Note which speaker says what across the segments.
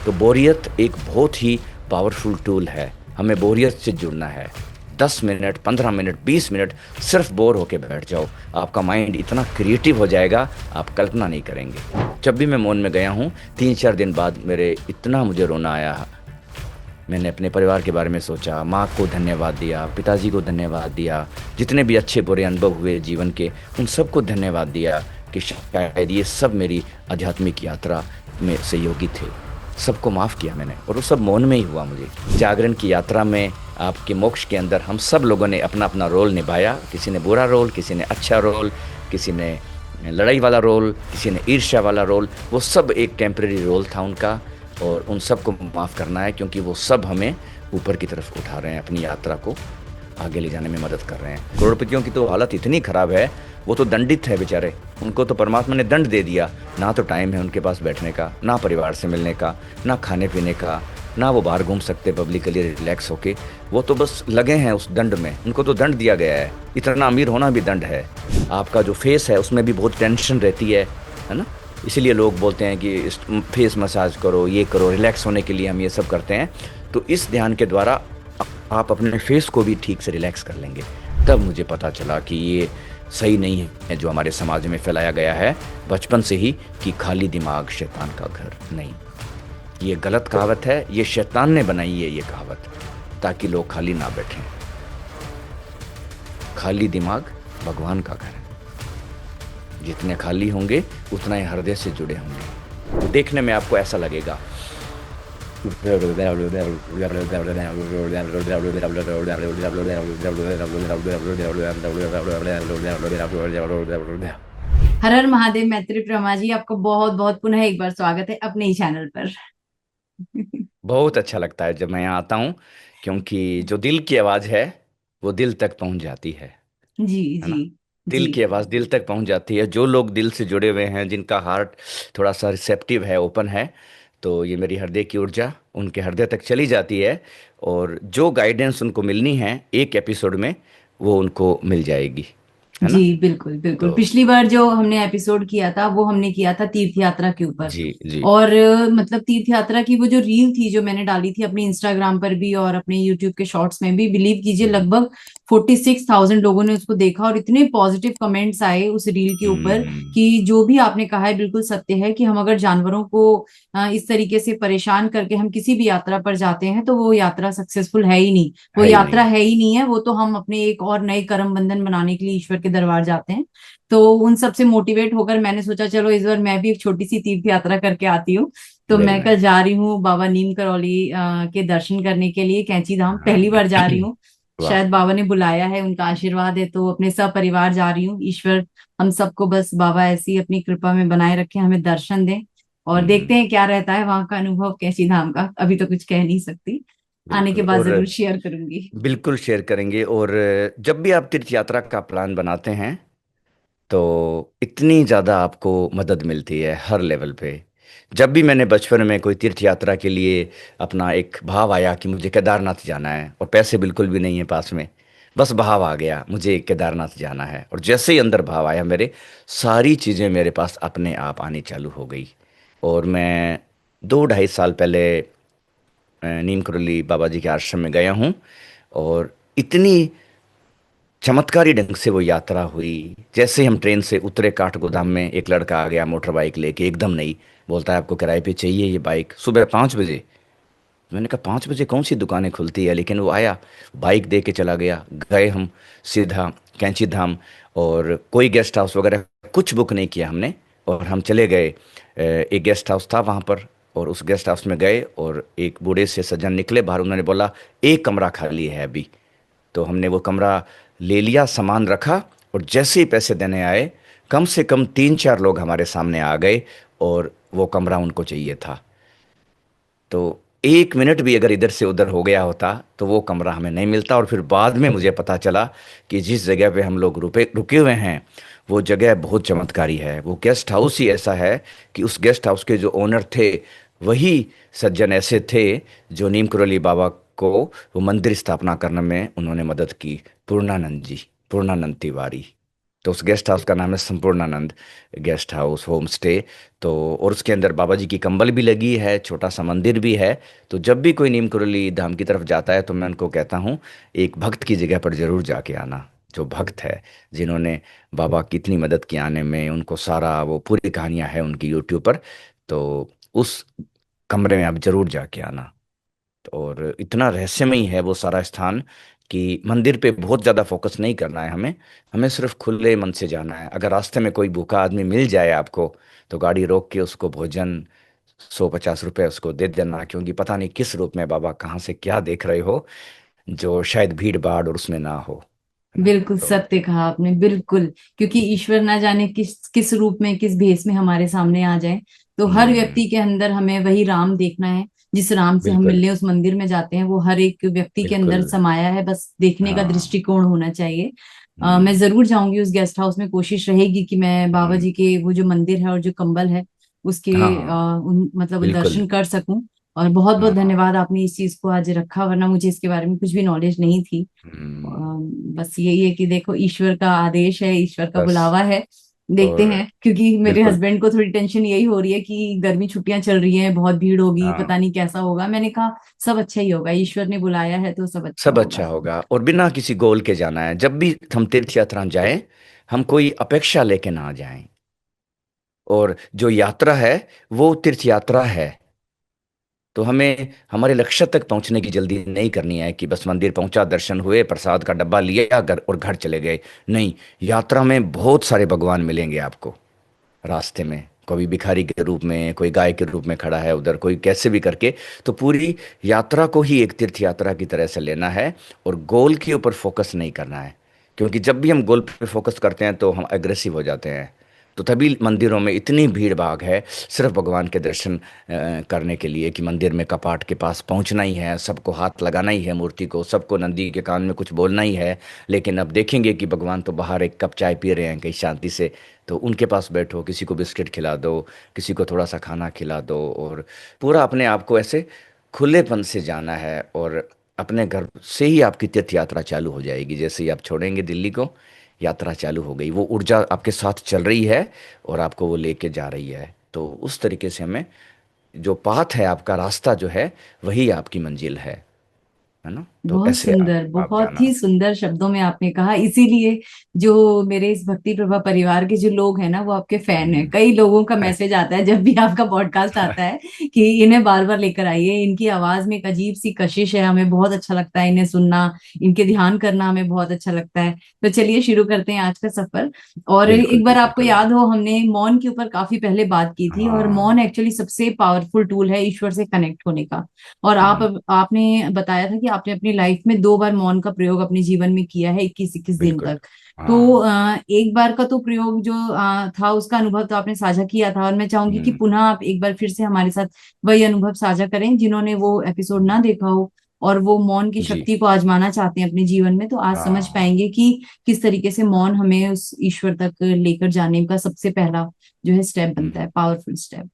Speaker 1: तो बोरियत एक बहुत ही पावरफुल टूल है। हमें बोरियत से जुड़ना है। 10 मिनट, 15 मिनट, 20 मिनट सिर्फ बोर होके बैठ जाओ, आपका माइंड इतना क्रिएटिव हो जाएगा, आप कल्पना नहीं करेंगे। जब भी मैं मौन में गया हूँ, 3-4 दिन बाद मेरे इतना मुझे रोना आया। मैंने अपने परिवार के बारे में सोचा, माँ को धन्यवाद दिया, पिताजी को धन्यवाद दिया, जितने भी अच्छे बुरे अनुभव हुए जीवन के उन सबको धन्यवाद दिया कि शायद ये सब मेरी आध्यात्मिक यात्रा में सहयोगी थे। सबको माफ़ किया मैंने, और वो सब मौन में ही हुआ। मुझे जागरण की यात्रा में, आपके मोक्ष के अंदर हम सब लोगों ने अपना अपना रोल निभाया। किसी ने बुरा रोल, किसी ने अच्छा रोल, किसी ने लड़ाई वाला रोल, किसी ने ईर्ष्या वाला रोल। वो सब एक टेम्परेरी रोल था उनका, और उन सबको माफ़ करना है, क्योंकि वो सब हमें ऊपर की तरफ उठा रहे हैं, अपनी यात्रा को आगे ले जाने में मदद कर रहे हैं। करोड़पतियों की तो हालत इतनी ख़राब है, वो तो दंडित है बेचारे। उनको तो परमात्मा ने दंड दे दिया। ना तो टाइम है उनके पास बैठने का, ना परिवार से मिलने का, ना खाने पीने का, ना वो बाहर घूम सकते पब्लिकली रिलैक्स होके। वो तो बस लगे हैं उस दंड में। उनको तो दंड दिया गया है। इतना अमीर होना भी दंड है। आपका जो फेस है उसमें भी बहुत टेंशन रहती है ना। इसीलिए लोग बोलते हैं कि फेस मसाज करो, ये करो, रिलैक्स होने के लिए हम ये सब करते हैं। तो इस ध्यान के द्वारा आप अपने फेस को भी ठीक से रिलैक्स कर लेंगे। तब मुझे पता चला कि ये सही नहीं है जो हमारे समाज में फैलाया गया है बचपन से ही, कि खाली दिमाग शैतान का घर। नहीं, ये गलत कहावत है। ये शैतान ने बनाई है ये कहावत, ताकि लोग खाली ना बैठें। खाली दिमाग भगवान का घर है। जितने खाली होंगे उतना ही हृदय से जुड़े होंगे। तो देखने में आपको ऐसा लगेगा।
Speaker 2: हर हर महादेव। मैत्री प्रमा जी, आपको बहुत बहुत पुनः एक बार स्वागत है अपने ही चैनल पर।
Speaker 1: बहुत अच्छा लगता है जब मैं यहाँ आता हूँ, क्योंकि जो दिल की आवाज़ है वो दिल तक पहुँच जाती
Speaker 2: जी
Speaker 1: है
Speaker 2: जी
Speaker 1: ना।
Speaker 2: जी।
Speaker 1: दिल की आवाज़ दिल तक पहुँच जाती है। जो लोग दिल से जुड़े हुए हैं, जिनका हार्ट थोड़ा सा रिसेप्टिव है, ओपन है, तो ये मेरी हृदय की ऊर्जा उनके हृदय तक चली जाती है। और जो गाइडेंस उनको मिलनी है एक एपिसोड में, वो उनको मिल जाएगी, है
Speaker 2: जी
Speaker 1: ना।
Speaker 2: बिल्कुल बिल्कुल।
Speaker 1: तो
Speaker 2: पिछली बार जो हमने एपिसोड किया था वो हमने किया था तीर्थ यात्रा के ऊपर।
Speaker 1: जी जी।
Speaker 2: और मतलब तीर्थ यात्रा की वो जो रील थी जो मैंने डाली थी अपने इंस्टाग्राम पर भी और अपने यूट्यूब के शॉर्ट्स में भी, बिलीव कीजिए
Speaker 1: हम्म
Speaker 2: लगभग 46,000 लोगों ने उसको देखा और इतने पॉजिटिव कमेंट्स आए उस रील के ऊपर
Speaker 1: हम्म,
Speaker 2: कि जो भी आपने कहा है बिल्कुल सत्य है कि हम अगर जानवरों को इस तरीके से परेशान करके हम किसी भी यात्रा पर जाते हैं तो वो यात्रा सक्सेसफुल है ही नहीं। वो
Speaker 1: है ही
Speaker 2: यात्रा
Speaker 1: नहीं।
Speaker 2: है ही नहीं है। वो तो हम अपने एक और नए कर्म बंधन बनाने के लिए ईश्वर के दरबार जाते हैं। तो उन सब से मोटिवेट होकर मैंने सोचा चलो इस बार मैं भी एक छोटी सी तीर्थ यात्रा करके आती हूँ। तो
Speaker 1: वेरी
Speaker 2: मैं कल
Speaker 1: नाइस।
Speaker 2: जा रही हूँ बाबा नीम करौली के दर्शन करने के लिए, कैंची धाम
Speaker 1: हाँ।
Speaker 2: पहली बार जा रही हूँ।
Speaker 1: वाह।
Speaker 2: शायद बाबा ने बुलाया है, उनका आशीर्वाद है, तो अपने सब परिवार जा रही हूँ। ईश्वर हम सबको बस बाबा ऐसी अपनी कृपा में बनाए रखे, हमें दर्शन दें। और देखते
Speaker 1: हम्म,
Speaker 2: हैं क्या रहता है वहां का अनुभव कैंची धाम का। अभी तो कुछ कह नहीं सकती, आने के
Speaker 1: बिल्कुल।
Speaker 2: बाद
Speaker 1: और
Speaker 2: जरूर शेयर करूंगी।
Speaker 1: बिल्कुल शेयर करेंगे। और जब भी आप तीर्थ यात्रा का प्लान बनाते हैं, तो इतनी ज़्यादा आपको मदद मिलती है हर लेवल पे। जब भी मैंने बचपन में कोई तीर्थ यात्रा के लिए अपना एक भाव आया कि मुझे केदारनाथ जाना है, और पैसे बिल्कुल भी नहीं है पास में, बस भाव आ गया मुझे केदारनाथ जाना है, और जैसे ही अंदर भाव आया मेरे, सारी चीज़ें मेरे पास अपने आप आनी चालू हो गई। और मैं 2-2.5 साल पहले नीम करोली बाबा जी के आश्रम में गया हूँ। और इतनी चमत्कारी ढंग से वो यात्रा हुई। जैसे हम ट्रेन से उतरे काठगोदाम में, एक लड़का आ गया मोटर बाइक लेके, एकदम नई। बोलता है आपको किराए पे चाहिए ये बाइक, सुबह 5 बजे। मैंने कहा 5 बजे कौन सी दुकानें खुलती है, लेकिन वो आया, बाइक दे के चला गया। गए हम सीधा कैंची धाम। और कोई गेस्ट हाउस वगैरह कुछ बुक नहीं किया हमने, और हम चले गए। एक गेस्ट हाउस था वहाँ पर, और उस गेस्ट हाउस में गए, और एक बूढ़े से सज्जन निकले बाहर। उन्होंने बोला एक कमरा खाली है अभी। तो हमने वो कमरा ले लिया, सामान रखा, और जैसे ही पैसे देने आए, कम से कम 3-4 लोग हमारे सामने आ गए, और वो कमरा उनको चाहिए था। तो 1 मिनट भी अगर इधर से उधर हो गया होता तो वो कमरा हमें नहीं मिलता। और फिर बाद में मुझे पता चला कि जिस जगह पे हम लोग रुके रुके हुए हैं, वो जगह बहुत चमत्कारी है। वो गेस्ट हाउस ही ऐसा है कि उस गेस्ट हाउस के जो ओनर थे, वही सज्जन ऐसे थे जो नीम करोली बाबा को वो मंदिर स्थापना करने में उन्होंने मदद की। पूर्णानंद जी, पूर्णानंद तिवारी। तो उस गेस्ट हाउस का नाम है Sampurnanand guest house home stay. तो और उसके अंदर बाबा जी की कंबल भी लगी है, छोटा सा मंदिर भी है। तो जब भी कोई नीम करोली धाम की तरफ जाता है तो मैं उनको कहता हूँ एक भक्त की जगह पर जरूर जाके आना। जो भक्त है, जिन्होंने बाबा की इतनी मदद की आने में, उनको सारा वो पूरी कहानियां है उनकी यूट्यूब पर। तो उस कमरे में आप जरूर जाके आना। और इतना रहस्यमयी है वो सारा स्थान कि मंदिर पे बहुत ज़्यादा फोकस नहीं करना है हमें। हमें सिर्फ खुले मन से जाना है। अगर रास्ते में कोई भूखा आदमी मिल जाए आपको, तो गाड़ी रोक के उसको भोजन 150 रुपये उसको दे देना, क्योंकि पता नहीं किस रूप में बाबा कहाँ से क्या देख रहे हो, जो शायद भीड़ भाड़ और उसमें ना हो, है ना।
Speaker 2: बिल्कुल
Speaker 1: तो
Speaker 2: सत्य कहा आपने, बिल्कुल। क्योंकि ईश्वर ना जाने किस किस रूप में, किस भेष में हमारे सामने आ जाए। तो हर
Speaker 1: हम्म।
Speaker 2: व्यक्ति के अंदर हमें वही राम देखना है। जिस राम से हम
Speaker 1: बिल्कुल।
Speaker 2: मिलने उस मंदिर में जाते हैं, वो हर एक व्यक्ति के अंदर
Speaker 1: बिल्कुल।
Speaker 2: समाया है। बस देखने का
Speaker 1: हाँ।
Speaker 2: दृष्टिकोण होना चाहिए। मैं
Speaker 1: हम्म।
Speaker 2: जरूर जाऊंगी उस गेस्ट हाउस में। कोशिश रहेगी कि मैं बाबा
Speaker 1: हम्म।
Speaker 2: जी के वो जो मंदिर है और जो कंबल है उसके
Speaker 1: हाँ हाँ।
Speaker 2: मतलब
Speaker 1: बिल्कुल।
Speaker 2: दर्शन कर सकूं। और बहुत बहुत
Speaker 1: हाँ।
Speaker 2: धन्यवाद, आपने इस चीज को आज रखा, वरना मुझे इसके बारे में कुछ भी नॉलेज नहीं थी।
Speaker 1: हम्म।
Speaker 2: बस यही है कि देखो, ईश्वर का आदेश है, ईश्वर का
Speaker 1: बस।
Speaker 2: बुलावा है। देखते
Speaker 1: और
Speaker 2: हैं, क्योंकि मेरे
Speaker 1: बिल्कुल।
Speaker 2: हस्बैंड को थोड़ी टेंशन यही हो रही है कि गर्मी छुट्टियां चल रही हैं, बहुत भीड़ होगी,
Speaker 1: हाँ।
Speaker 2: पता नहीं कैसा होगा। मैंने कहा सब अच्छा ही होगा, ईश्वर ने बुलाया है तो सब अच्छा
Speaker 1: सब
Speaker 2: होगा।
Speaker 1: अच्छा होगा, और बिना किसी गोल के जाना है। जब भी हम तीर्थ यात्रा जाएं, हम कोई अपेक्षा लेके ना जाएं। और जो यात्रा है वो तीर्थ यात्रा है। तो हमें हमारे लक्ष्य तक पहुंचने की जल्दी नहीं करनी है कि बस मंदिर पहुंचा, दर्शन हुए, प्रसाद का डब्बा लिया घर और घर चले गए। नहीं, यात्रा में बहुत सारे भगवान मिलेंगे आपको रास्ते में। कोई भिखारी के रूप में, कोई गाय के रूप में खड़ा है उधर, कोई कैसे भी करके। तो पूरी यात्रा को ही एक तीर्थ यात्रा की तरह से लेना है, और गोल के ऊपर फोकस नहीं करना है। क्योंकि जब भी हम गोल पे फोकस करते हैं तो हम एग्रेसिव हो जाते हैं। तो तभी मंदिरों में इतनी भीड़ भाग है, सिर्फ भगवान के दर्शन करने के लिए, कि मंदिर में कपाट के पास पहुंचना ही है, सबको हाथ लगाना ही है मूर्ति को, सबको नंदी के कान में कुछ बोलना ही है। लेकिन अब देखेंगे कि भगवान तो बाहर एक कप चाय पी रहे हैं कहीं शांति से। तो उनके पास बैठो, किसी को बिस्किट खिला दो, किसी को थोड़ा सा खाना खिला दो, और पूरा अपने आप को ऐसे खुलेपन से जाना है। और अपने घर से ही आपकी तीर्थ यात्रा चालू हो जाएगी। जैसे ही आप छोड़ेंगे दिल्ली को, यात्रा चालू हो गई, वो ऊर्जा आपके साथ चल रही है और आपको वो लेके जा रही है। तो उस तरीके से हमें, जो पाथ है आपका रास्ता जो है, वही आपकी मंजिल है ना। तो
Speaker 2: बहुत
Speaker 1: ऐसे
Speaker 2: सुंदर,
Speaker 1: आप
Speaker 2: बहुत
Speaker 1: जाना।
Speaker 2: ही सुंदर शब्दों में आपने कहा। इसीलिए जो मेरे इस भक्ति प्रभा परिवार के जो लोग हैं ना, वो आपके फैन हैं।
Speaker 1: हम्म।
Speaker 2: कई लोगों का मैसेज आता है जब भी आपका पॉडकास्ट आता है कि इन्हें बार बार लेकर आइए। इनकी आवाज में एक अजीब सी कशिश है, हमें बहुत अच्छा लगता है इन्हें सुनना, इनके ध्यान करना हमें बहुत अच्छा लगता है। तो चलिए शुरू करते हैं आज का सफर। और
Speaker 1: बिल्कुल
Speaker 2: एक बार
Speaker 1: बिल्कुल
Speaker 2: आपको
Speaker 1: करें।
Speaker 2: याद हो, हमने मौन के ऊपर काफी पहले बात की थी, और
Speaker 1: हाँ।
Speaker 2: मौन एक्चुअली सबसे पावरफुल टूल है ईश्वर से कनेक्ट होने का। और
Speaker 1: हम्म।
Speaker 2: आपने बताया था कि आपने अपनी लाइफ में 2 बार मौन का प्रयोग अपने जीवन में किया है, 21-21 दिन
Speaker 1: बिल्कुल।
Speaker 2: तक। तो
Speaker 1: हाँ।
Speaker 2: एक बार का तो प्रयोग जो था, उसका अनुभव तो आपने साझा किया था, और मैं चाहूंगी कि
Speaker 1: हम्म।
Speaker 2: पुनः आप एक बार फिर से हमारे साथ वही अनुभव साझा करें, जिन्होंने वो एपिसोड ना देखा हो और वो मौन की
Speaker 1: जी।
Speaker 2: शक्ति को आजमाना चाहते हैं अपने जीवन में। तो आज समझ
Speaker 1: हाँ।
Speaker 2: पाएंगे कि किस तरीके से मौन हमें उस ईश्वर तक लेकर जाने का सबसे पहला जो है स्टेप बनता
Speaker 1: हम्म।
Speaker 2: है, पावरफुल स्टेप।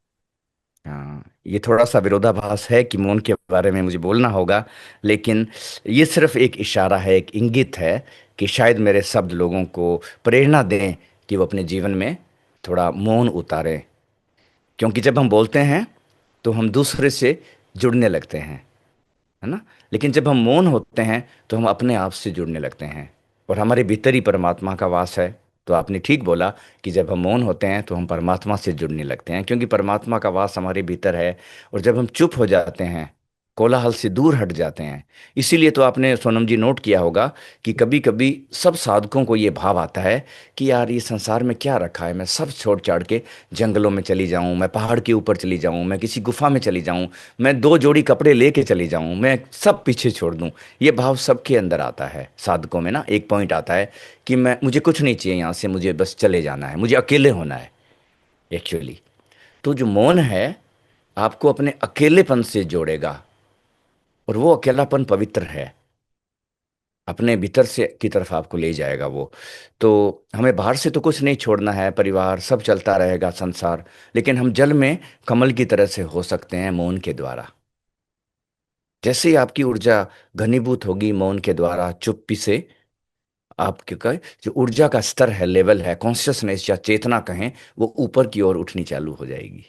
Speaker 1: हाँ, ये थोड़ा सा विरोधाभास है कि मौन के बारे में मुझे बोलना होगा, लेकिन ये सिर्फ एक इशारा है, एक इंगित है कि शायद मेरे शब्द लोगों को प्रेरणा दें कि वो अपने जीवन में थोड़ा मौन उतारें। क्योंकि जब हम बोलते हैं तो हम दूसरे से जुड़ने लगते हैं, है ना। लेकिन जब हम मौन होते हैं तो हम अपने आप से जुड़ने लगते हैं, और हमारे भीतर ही परमात्मा का वास है। तो आपने ठीक बोला कि जब हम मौन होते हैं तो हम परमात्मा से जुड़ने लगते हैं, क्योंकि परमात्मा का वास हमारे भीतर है। और जब हम चुप हो जाते हैं, कोलाहल से दूर हट जाते हैं। इसीलिए तो आपने सोनम जी नोट किया होगा कि कभी कभी सब साधकों को ये भाव आता है कि यार ये संसार में क्या रखा है, मैं सब छोड़ छाड़ के जंगलों में चली जाऊं, मैं पहाड़ के ऊपर चली जाऊं, मैं किसी गुफा में चली जाऊं, मैं 2 जोड़ी कपड़े लेके चली जाऊं, मैं सब पीछे छोड़ दूं। ये भाव सबके अंदर आता है साधकों में ना। एक पॉइंट आता है कि मैं, मुझे कुछ नहीं चाहिए यहाँ से, मुझे बस चले जाना है, मुझे अकेले होना है एक्चुअली। तो जो मौन है आपको अपने अकेलेपन से जोड़ेगा, और वो अकेलापन पवित्र है, अपने भीतर से की तरफ आपको ले जाएगा वो। तो हमें बाहर से तो कुछ नहीं छोड़ना है, परिवार सब चलता रहेगा संसार। लेकिन हम जल में कमल की तरह से हो सकते हैं मौन के द्वारा। जैसे ही आपकी ऊर्जा घनीभूत होगी मौन के द्वारा, चुप्पी से, आपके का जो ऊर्जा का स्तर है, लेवल है, कॉन्शियसनेस या चेतना कहें, वो ऊपर की ओर उठनी चालू हो जाएगी।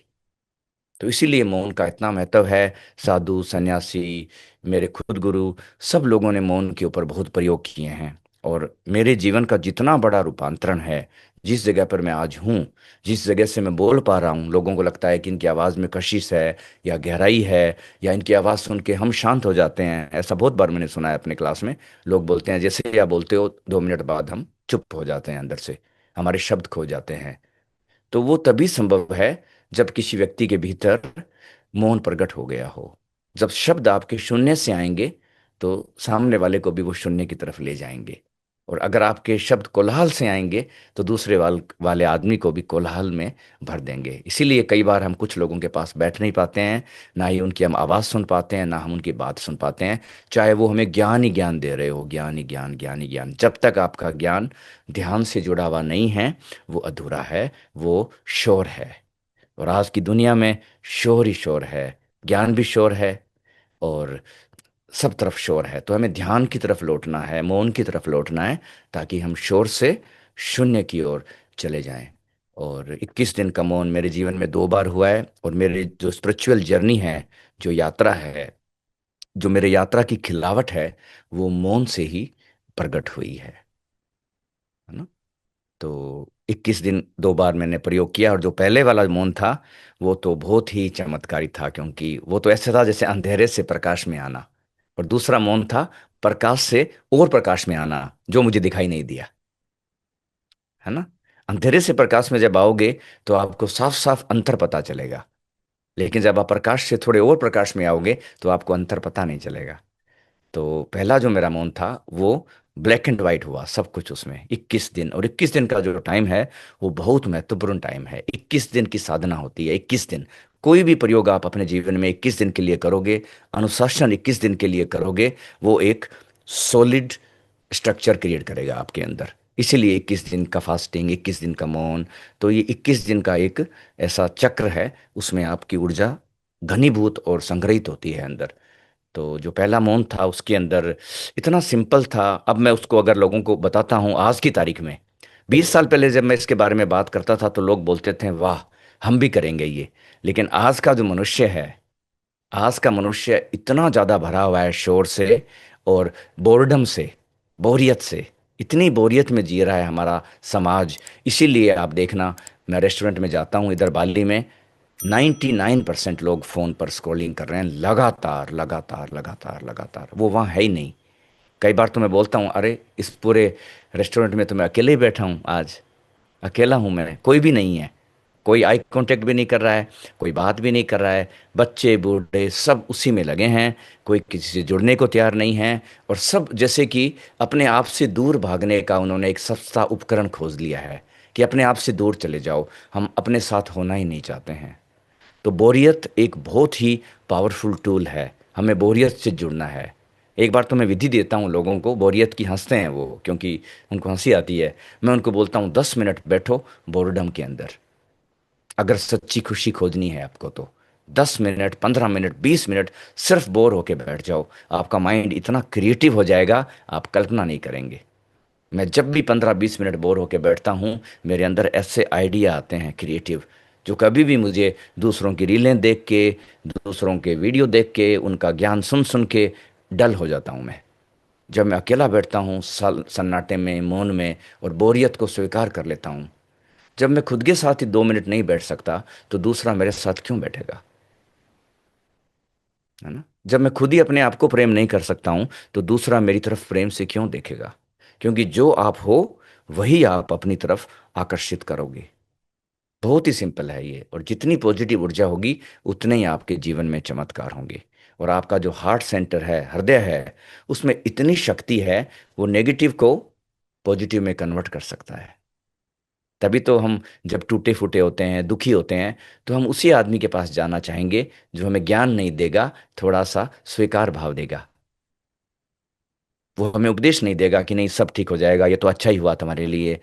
Speaker 1: तो इसीलिए मौन का इतना महत्व है। साधु सन्यासी, मेरे खुद गुरु, सब लोगों ने मौन के ऊपर बहुत प्रयोग किए हैं। और मेरे जीवन का जितना बड़ा रूपांतरण है, जिस जगह पर मैं आज हूँ, जिस जगह से मैं बोल पा रहा हूँ, लोगों को लगता है कि इनकी आवाज़ में कशिश है या गहराई है, या इनकी आवाज़ सुन के हम शांत हो जाते हैं। ऐसा बहुत बार मैंने सुना है अपने क्लास में। लोग बोलते हैं जैसे ही आप बोलते हो 2 मिनट बाद हम चुप हो जाते हैं, अंदर से हमारे शब्द खो जाते हैं। तो वो तभी संभव है जब किसी व्यक्ति के भीतर मौन प्रकट हो गया हो। जब शब्द आपके शून्य से आएंगे तो सामने वाले को भी वो शून्य की तरफ ले जाएंगे। और अगर आपके शब्द कोलाहल से आएंगे तो दूसरे वाले आदमी को भी कोलाहल में भर देंगे। इसीलिए कई बार हम कुछ लोगों के पास बैठ नहीं पाते हैं, ना ही उनकी हम आवाज़ सुन पाते हैं, ना हम उनकी बात सुन पाते हैं। चाहे वो हमें ज्ञान ही ज्ञान दे रहे हो, ज्ञान ही ज्ञान, ज्ञान ही ज्ञान, जब तक आपका ज्ञान ध्यान से जुड़ा हुआ नहीं है, वो अधूरा है, वो शोर है। और आज की दुनिया में शोर ही शोर है, ज्ञान भी शोर है, और सब तरफ शोर है। तो हमें ध्यान की तरफ लौटना है, मौन की तरफ लौटना है, ताकि हम शोर से शून्य की ओर चले जाएं। और 21 दिन का मौन मेरे जीवन में 2 बार हुआ है। और मेरी जो स्पिरिचुअल जर्नी है, जो यात्रा है, जो मेरे यात्रा की खिलावट है, वो मौन से ही प्रकट हुई है ना। तो 21 दिन 2 बार मैंने प्रयोग किया। और जो पहले वाला मौन था वो तो बहुत ही चमत्कारी था, क्योंकि वो तो ऐसा था जैसे अंधेरे से प्रकाश में आना। और दूसरा मौन था प्रकाश से और प्रकाश में आना, जो मुझे दिखाई नहीं दिया, है ना। अंधेरे से प्रकाश में जब आओगे तो आपको साफ साफ अंतर पता चलेगा। लेकिन जब आप प्रकाश से थोड़े और प्रकाश में आओगे तो आपको अंतर पता नहीं चलेगा। तो पहला जो मेरा मौन था वो ब्लैक एंड वाइट हुआ सब कुछ उसमें, 21 दिन। और 21 दिन का जो टाइम है वो बहुत महत्वपूर्ण टाइम है। 21 दिन की साधना होती है, 21 दिन। कोई भी प्रयोग आप अपने जीवन में 21 दिन के लिए करोगे, अनुशासन 21 दिन के लिए करोगे, वो एक सॉलिड स्ट्रक्चर क्रिएट करेगा आपके अंदर। इसीलिए 21 दिन का फास्टिंग, 21 दिन का मौन। तो ये 21 दिन का एक ऐसा चक्र है, उसमें आपकी ऊर्जा घनीभूत और संग्रहित होती है अंदर। तो जो पहला मौन था उसके अंदर इतना सिंपल था। अब मैं उसको अगर लोगों को बताता हूँ आज की तारीख में, 20 साल पहले जब मैं इसके बारे में बात करता था तो लोग बोलते थे वाह, हम भी करेंगे ये। लेकिन आज का जो मनुष्य है, आज का मनुष्य इतना ज़्यादा भरा हुआ है शोर से और बोर्डम से, बोरियत से। इतनी बोरियत में जी रहा है हमारा समाज। इसीलिए आप देखना, मैं रेस्टोरेंट में जाता हूँ इधर बाली में, 99% लोग फ़ोन पर स्क्रॉलिंग कर रहे हैं, लगातार लगातार लगातार लगातार, वो वहाँ है ही नहीं। कई बार तो मैं बोलता हूँ अरे इस पूरे रेस्टोरेंट में तो मैं अकेले ही बैठा हूँ आज, अकेला हूँ मैं, कोई भी नहीं है। कोई आई कांटेक्ट भी नहीं कर रहा है, कोई बात भी नहीं कर रहा है। बच्चे बूढ़े सब उसी में लगे हैं, कोई किसी से जुड़ने को तैयार नहीं है। और सब जैसे कि अपने आप से दूर भागने का उन्होंने एक सस्ता उपकरण खोज लिया है, कि अपने आप से दूर चले जाओ, हम अपने साथ होना ही नहीं चाहते हैं। तो बोरियत एक बहुत ही पावरफुल टूल है, हमें बोरियत से जुड़ना है। एक बार तो मैं विधि देता हूँ लोगों को, बोरियत की हंसते हैं वो क्योंकि उनको हंसी आती है। मैं उनको बोलता हूँ 10 मिनट बैठो बोर्डम के अंदर, अगर सच्ची खुशी खोजनी है आपको तो। 10 मिनट, 15 मिनट, 20 मिनट सिर्फ बोर होके बैठ जाओ, आपका माइंड इतना क्रिएटिव हो जाएगा, आप कल्पना नहीं करेंगे। मैं जब भी 15-20 मिनट बोर होके बैठता हूँ, मेरे अंदर ऐसे आइडिया आते हैं क्रिएटिव, जो कभी भी मुझे दूसरों की रीलें देख के, दूसरों के वीडियो देख के, उनका ज्ञान सुन सुन के डल हो जाता हूँ मैं। जब मैं अकेला बैठता हूँ सन्नाटे में, मौन में, और बोरियत को स्वीकार कर लेता हूँ। जब मैं खुद के साथ ही 2 मिनट नहीं बैठ सकता तो दूसरा मेरे साथ क्यों बैठेगा, है ना। जब मैं खुद ही अपने आप को प्रेम नहीं कर सकता हूं तो दूसरा मेरी तरफ प्रेम से क्यों देखेगा। क्योंकि जो आप हो वही आप अपनी तरफ आकर्षित करोगे। बहुत ही सिंपल है ये। और जितनी पॉजिटिव ऊर्जा होगी उतने ही आपके जीवन में चमत्कार होंगे। और आपका जो हार्ट सेंटर है, हृदय है, उसमें इतनी शक्ति है, वो नेगेटिव को पॉजिटिव में कन्वर्ट कर सकता है। तभी तो हम जब टूटे फूटे होते हैं, दुखी होते हैं, तो हम उसी आदमी के पास जाना चाहेंगे जो हमें ज्ञान नहीं देगा, थोड़ा सा स्वीकार भाव देगा। वो हमें उपदेश नहीं देगा कि नहीं सब ठीक हो जाएगा, ये तो अच्छा ही हुआ तुम्हारे लिए।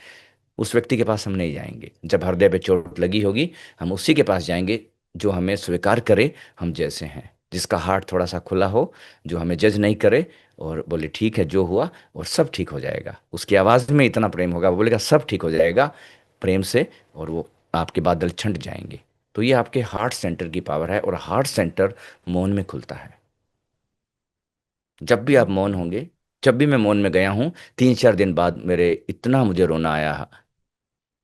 Speaker 1: उस व्यक्ति के पास हम नहीं जाएंगे। जब हृदय पे चोट लगी होगी, हम उसी के पास जाएंगे जो हमें स्वीकार करे हम जैसे हैं, जिसका हार्ट थोड़ा सा खुला हो, जो हमें जज नहीं करे और बोले ठीक है जो हुआ और सब ठीक हो जाएगा। उसकी आवाज़ में इतना प्रेम होगा, वो बोलेगा सब ठीक हो जाएगा प्रेम से, और वो आपके बादल छंट जाएंगे। तो ये आपके हार्ट सेंटर की पावर है, और हार्ट सेंटर मौन में खुलता है। जब भी आप मौन होंगे, जब भी मैं मौन में गया हूँ, 3 4 दिन बाद मेरे इतना मुझे रोना आया।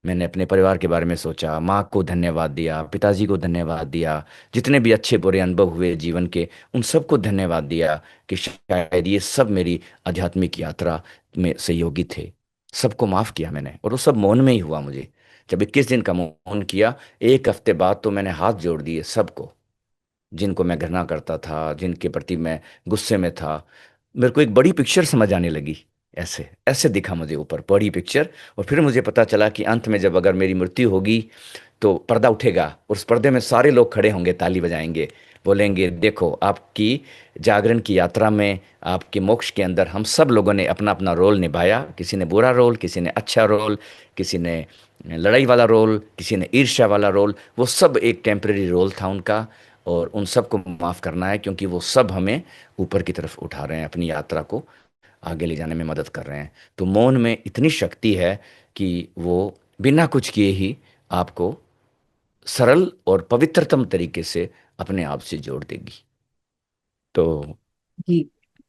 Speaker 1: मैंने अपने परिवार के बारे में सोचा, माँ को धन्यवाद दिया, पिताजी को धन्यवाद दिया, जितने भी अच्छे बुरे अनुभव हुए जीवन के उन सबको धन्यवाद दिया, कि शायद ये सब मेरी आध्यात्मिक यात्रा में सहयोगी थे। सबको माफ़ किया मैंने, और वो सब मौन में ही हुआ मुझे। जब 21 दिन का मौन किया, 1 हफ्ते बाद तो मैंने हाथ जोड़ दिए सबको, जिनको मैं घृणा करता था, जिनके प्रति मैं गुस्से में था। मेरे को एक बड़ी पिक्चर समझ आने लगी। ऐसे ऐसे दिखा मुझे ऊपर बड़ी पिक्चर। और फिर मुझे पता चला कि अंत में जब अगर मेरी मृत्यु होगी तो पर्दा उठेगा, उस पर्दे में सारे लोग खड़े होंगे, ताली बजाएंगे, बोलेंगे देखो आपकी जागरण की यात्रा में, आपके मोक्ष के अंदर हम सब लोगों ने अपना अपना रोल निभाया। किसी ने बुरा रोल, किसी ने अच्छा रोल, किसी ने लड़ाई वाला रोल, किसी ने ईर्ष्या वाला रोल। वो सब एक टेम्परेरी रोल था उनका, और उन सबको माफ़ करना है, क्योंकि वो सब हमें ऊपर की तरफ उठा रहे हैं, अपनी यात्रा को आगे ले जाने में मदद कर रहे हैं। तो मौन में इतनी शक्ति है कि वो बिना कुछ किए ही आपको सरल और पवित्रतम तरीके से अपने आप से जोड़ देगी। तो
Speaker 2: जी,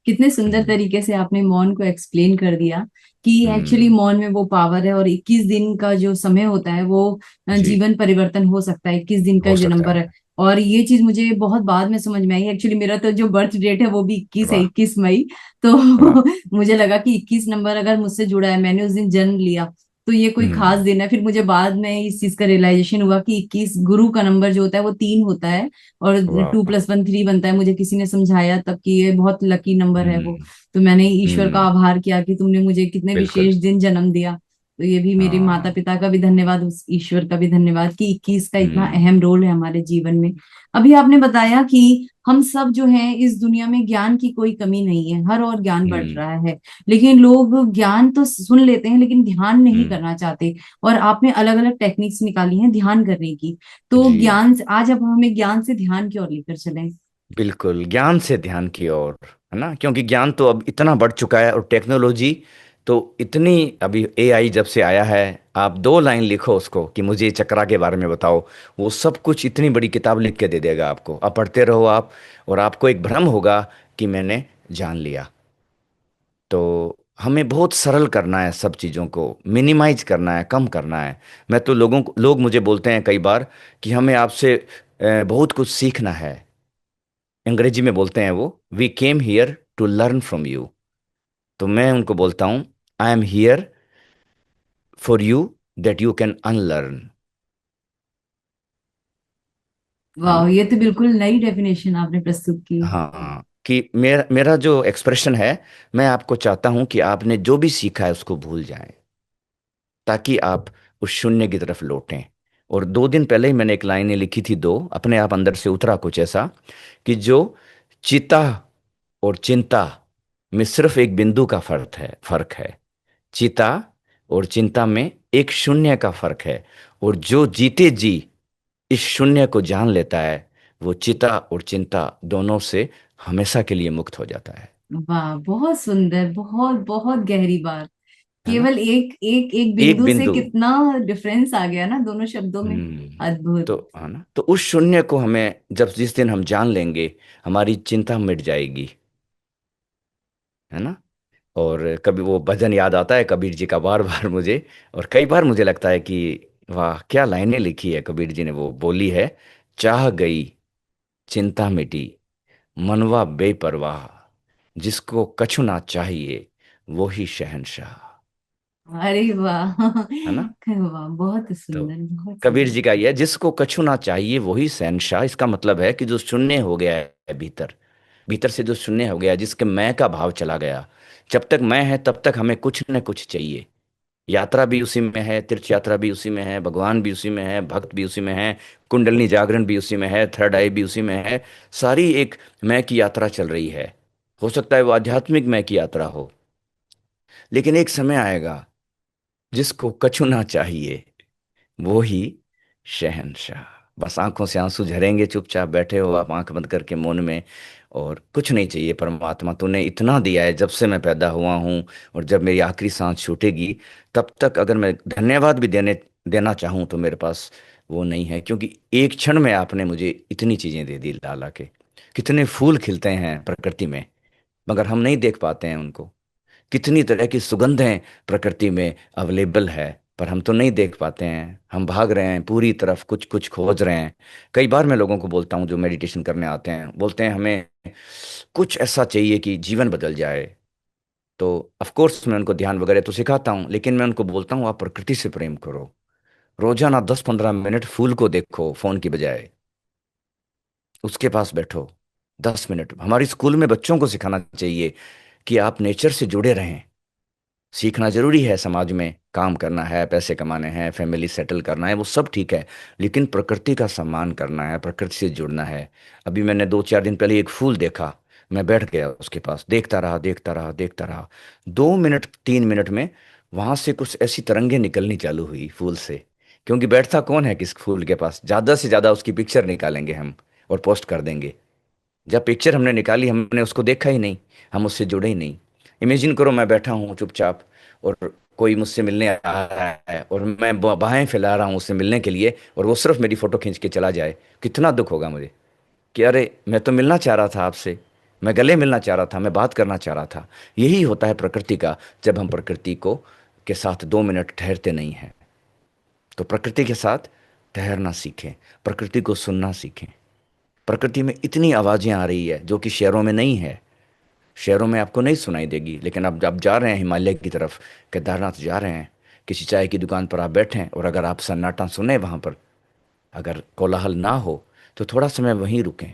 Speaker 2: कितने सुंदर
Speaker 1: हम्म,
Speaker 2: तरीके से आपने मौन को एक्सप्लेन कर दिया कि एक्चुअली
Speaker 1: हम्म,
Speaker 2: मौन में वो पावर है, और 21 दिन का जो समय होता है वो
Speaker 1: जी,
Speaker 2: जीवन परिवर्तन हो सकता है, 21 दिन का
Speaker 1: हो
Speaker 2: जो
Speaker 1: सकता
Speaker 2: नंबर
Speaker 1: है।
Speaker 2: है। और ये चीज मुझे बहुत बाद में समझ में आई। एक्चुअली मेरा तो जो बर्थ डेट है वो भी 21 है,
Speaker 1: वाह,
Speaker 2: 21 मई। तो
Speaker 1: वाह,
Speaker 2: मुझे लगा कि 21 नंबर अगर मुझसे जुड़ा है, मैंने उस दिन जन्म लिया, तो ये कोई खास
Speaker 1: हम्म,
Speaker 2: दिन है। फिर मुझे बाद में इस चीज का रियलाइजेशन हुआ कि 21 गुरु का नंबर जो होता है वो 3 होता है, और टू
Speaker 1: वाह,
Speaker 2: प्लस वन 3 बनता है। मुझे किसी ने समझाया तब कि ये बहुत लकी नंबर है वो।
Speaker 1: हम्म,
Speaker 2: तो मैंने ईश्वर का
Speaker 1: हम्म,
Speaker 2: आभार किया कि तुमने मुझे कितने
Speaker 1: बिल्कुल,
Speaker 2: विशेष दिन जन्म दिया। तो ये भी मेरे माता
Speaker 1: हाँ,
Speaker 2: पिता का भी धन्यवाद, उस ईश्वर का भी धन्यवाद कि 21 का इतना
Speaker 1: हम्म,
Speaker 2: अहम रोल है हमारे जीवन में। अभी आपने बताया कि हम सब जो हैं इस दुनिया में, ज्ञान की कोई कमी नहीं है, हर और ज्ञान बढ़
Speaker 1: हम्म,
Speaker 2: रहा है। लेकिन लोग ज्ञान तो सुन लेते हैं लेकिन ध्यान नहीं
Speaker 1: हम्म,
Speaker 2: करना चाहते। और आपने अलग अलग टेक्निक्स निकाली हैं ध्यान करने की। तो
Speaker 1: जी,
Speaker 2: ज्ञान आज अब हमें ज्ञान से ध्यान की ओर लेकर चलें।
Speaker 1: बिल्कुल ज्ञान से ध्यान की ओर, है ना? क्योंकि ज्ञान तो अब इतना बढ़ चुका है, और टेक्नोलॉजी तो इतनी, अभी एआई जब से आया है, आप 2 लाइन लिखो उसको कि मुझे चक्रा के बारे में बताओ, वो सब कुछ इतनी बड़ी किताब लिख के दे देगा आपको। आप पढ़ते रहो आप, और आपको एक भ्रम होगा कि मैंने जान लिया। तो हमें बहुत सरल करना है, सब चीज़ों को मिनिमाइज करना है, कम करना है। मैं तो लोग मुझे बोलते हैं कई बार कि हमें आपसे बहुत कुछ सीखना है। अंग्रेजी में बोलते हैं वो, we came here to learn from you. तो मैं उनको बोलता हूँ, I am here for you that you can unlearn. है
Speaker 2: वाह,
Speaker 1: ना?
Speaker 2: ये तो बिल्कुल नई डेफिनेशन आपने प्रस्तुत की।
Speaker 1: हाँ, कि मेरा मेरा जो एक्सप्रेशन है, मैं आपको चाहता हूँ कि आपने जो भी सीखा है उसको भूल जाएं, ताकि आप उस शून्य की तरफ लौटें। और 2 दिन पहले ही मैंने एक लाइनें लिखी थी, दो अपने आप अंदर से उतरा कुछ ऐसा, कि जो चिता और चिंता में सिर्फ एक बिंदु का फर्क है। चिता और चिंता में एक शून्य का फर्क है। और जो जीते जी इस शून्य को जान लेता है, वो चिता और चिंता दोनों से हमेशा के लिए मुक्त हो जाता है।
Speaker 2: वाह, बहुत सुंदर, बहुत बहुत गहरी बात।
Speaker 1: है ना?
Speaker 2: केवल एक एक एक
Speaker 1: एक
Speaker 2: बिंदु से
Speaker 1: बिंदु।
Speaker 2: कितना डिफरेंस आ गया ना दोनों शब्दों में।
Speaker 1: तो
Speaker 2: अद्भुत।
Speaker 1: है ना, तो उस शून्य को हमें जब जिस दिन हम जान लेंगे, हमारी चिंता मिट जाएगी। है ना? और कभी वो भजन याद आता है कबीर जी का, बार बार मुझे, और कई बार मुझे लगता है कि वाह क्या लाइनें लिखी है कबीर जी ने, वो बोली है, चाह गई चिंता मिटी, मनवा बेपरवाह, जिसको कछु ना चाहिए वो ही शहंशाह।
Speaker 2: अरे वाह
Speaker 1: है ना?
Speaker 2: वाह, बहुत
Speaker 1: तो
Speaker 2: सुंदर, बहुत
Speaker 1: कबीर जी
Speaker 2: सुंदर।
Speaker 1: का यह, जिसको कछु ना चाहिए वही शहंशाह, इसका मतलब है कि जो शून्य हो गया है भीतर, भीतर से जो शून्य हो गया है, जिसके मैं का भाव चला गया। जब तक मैं है तब तक हमें कुछ न कुछ चाहिए। यात्रा भी उसी में है, तीर्थ यात्रा भी उसी में है, भगवान भी उसी में है, भक्त भी उसी में है, कुंडलिनी जागरण भी उसी में है, थर्ड आई भी उसी में है। सारी एक मैं की यात्रा चल रही है। हो सकता है वो आध्यात्मिक मैं की यात्रा हो, लेकिन एक समय आएगा जिसको कछु ना चाहिए वो ही शहंशाह। बस आंखों से आंसू झरेंगे, चुपचाप बैठे हो आप आंख बंद करके मौन में। और कुछ नहीं चाहिए परमात्मा, तूने इतना दिया है जब से मैं पैदा हुआ हूँ, और जब मेरी आखिरी सांस छूटेगी तब तक अगर मैं धन्यवाद भी देना चाहूँ तो मेरे पास वो नहीं है, क्योंकि एक क्षण में आपने मुझे इतनी चीजें दे दी ला ला के। कितने फूल खिलते हैं प्रकृति में, मगर हम नहीं देख पाते हैं उनको। कितनी तरह की सुगंधें प्रकृति में अवेलेबल है, पर हम तो नहीं देख पाते हैं। हम भाग रहे हैं पूरी तरफ, कुछ कुछ खोज रहे हैं। कई बार मैं लोगों को बोलता हूँ जो मेडिटेशन करने आते हैं, बोलते हैं हमें कुछ ऐसा चाहिए कि जीवन बदल जाए। तो ऑफ कोर्स मैं उनको ध्यान वगैरह तो सिखाता हूँ, लेकिन मैं उनको बोलता हूँ आप प्रकृति से प्रेम करो। रोजाना 10-15 मिनट फूल को देखो फोन की बजाय, उसके पास बैठो 10 मिनट। हमारी स्कूल में बच्चों को सिखाना चाहिए कि आप नेचर से जुड़े रहें। सीखना जरूरी है, समाज में काम करना है, पैसे कमाने हैं, फैमिली सेटल करना है, वो सब ठीक है, लेकिन प्रकृति का सम्मान करना है, प्रकृति से जुड़ना है। अभी मैंने 2-4 दिन पहले एक फूल देखा, मैं बैठ गया उसके पास, देखता रहा देखता रहा देखता रहा। 2 मिनट 3 मिनट में वहां से कुछ ऐसी तरंगें निकलनी चालू हुई फूल से। क्योंकि बैठता कौन है किस फूल के पास, ज्यादा से ज्यादा उसकी पिक्चर निकालेंगे हम और पोस्ट कर देंगे। जब पिक्चर हमने निकाली, हमने उसको देखा ही नहीं, हम उससे जुड़े ही नहीं। इमेजिन करो मैं बैठा हूँ चुपचाप, और कोई मुझसे मिलने आ रहा है और मैं बाहें फैला रहा हूँ उससे मिलने के लिए, और वो सिर्फ मेरी फोटो खींच के चला जाए। कितना दुख होगा मुझे कि अरे मैं तो मिलना चाह रहा था आपसे, मैं गले मिलना चाह रहा था, मैं बात करना चाह रहा था। यही होता है प्रकृति का, जब हम प्रकृति को के साथ 2 मिनट ठहरते नहीं हैं। तो प्रकृति के साथ ठहरना सीखें, प्रकृति को सुनना सीखें। प्रकृति में इतनी आवाजें आ रही है जो कि शहरों में नहीं है। शहरों में आपको नहीं सुनाई देगी, लेकिन अब जब जा रहे हैं हिमालय की तरफ, केदारनाथ जा रहे हैं, किसी चाय की दुकान पर आप बैठें और अगर आप सन्नाटा सुने वहां पर, अगर कोलाहल ना हो, तो थोड़ा समय वहीं रुकें,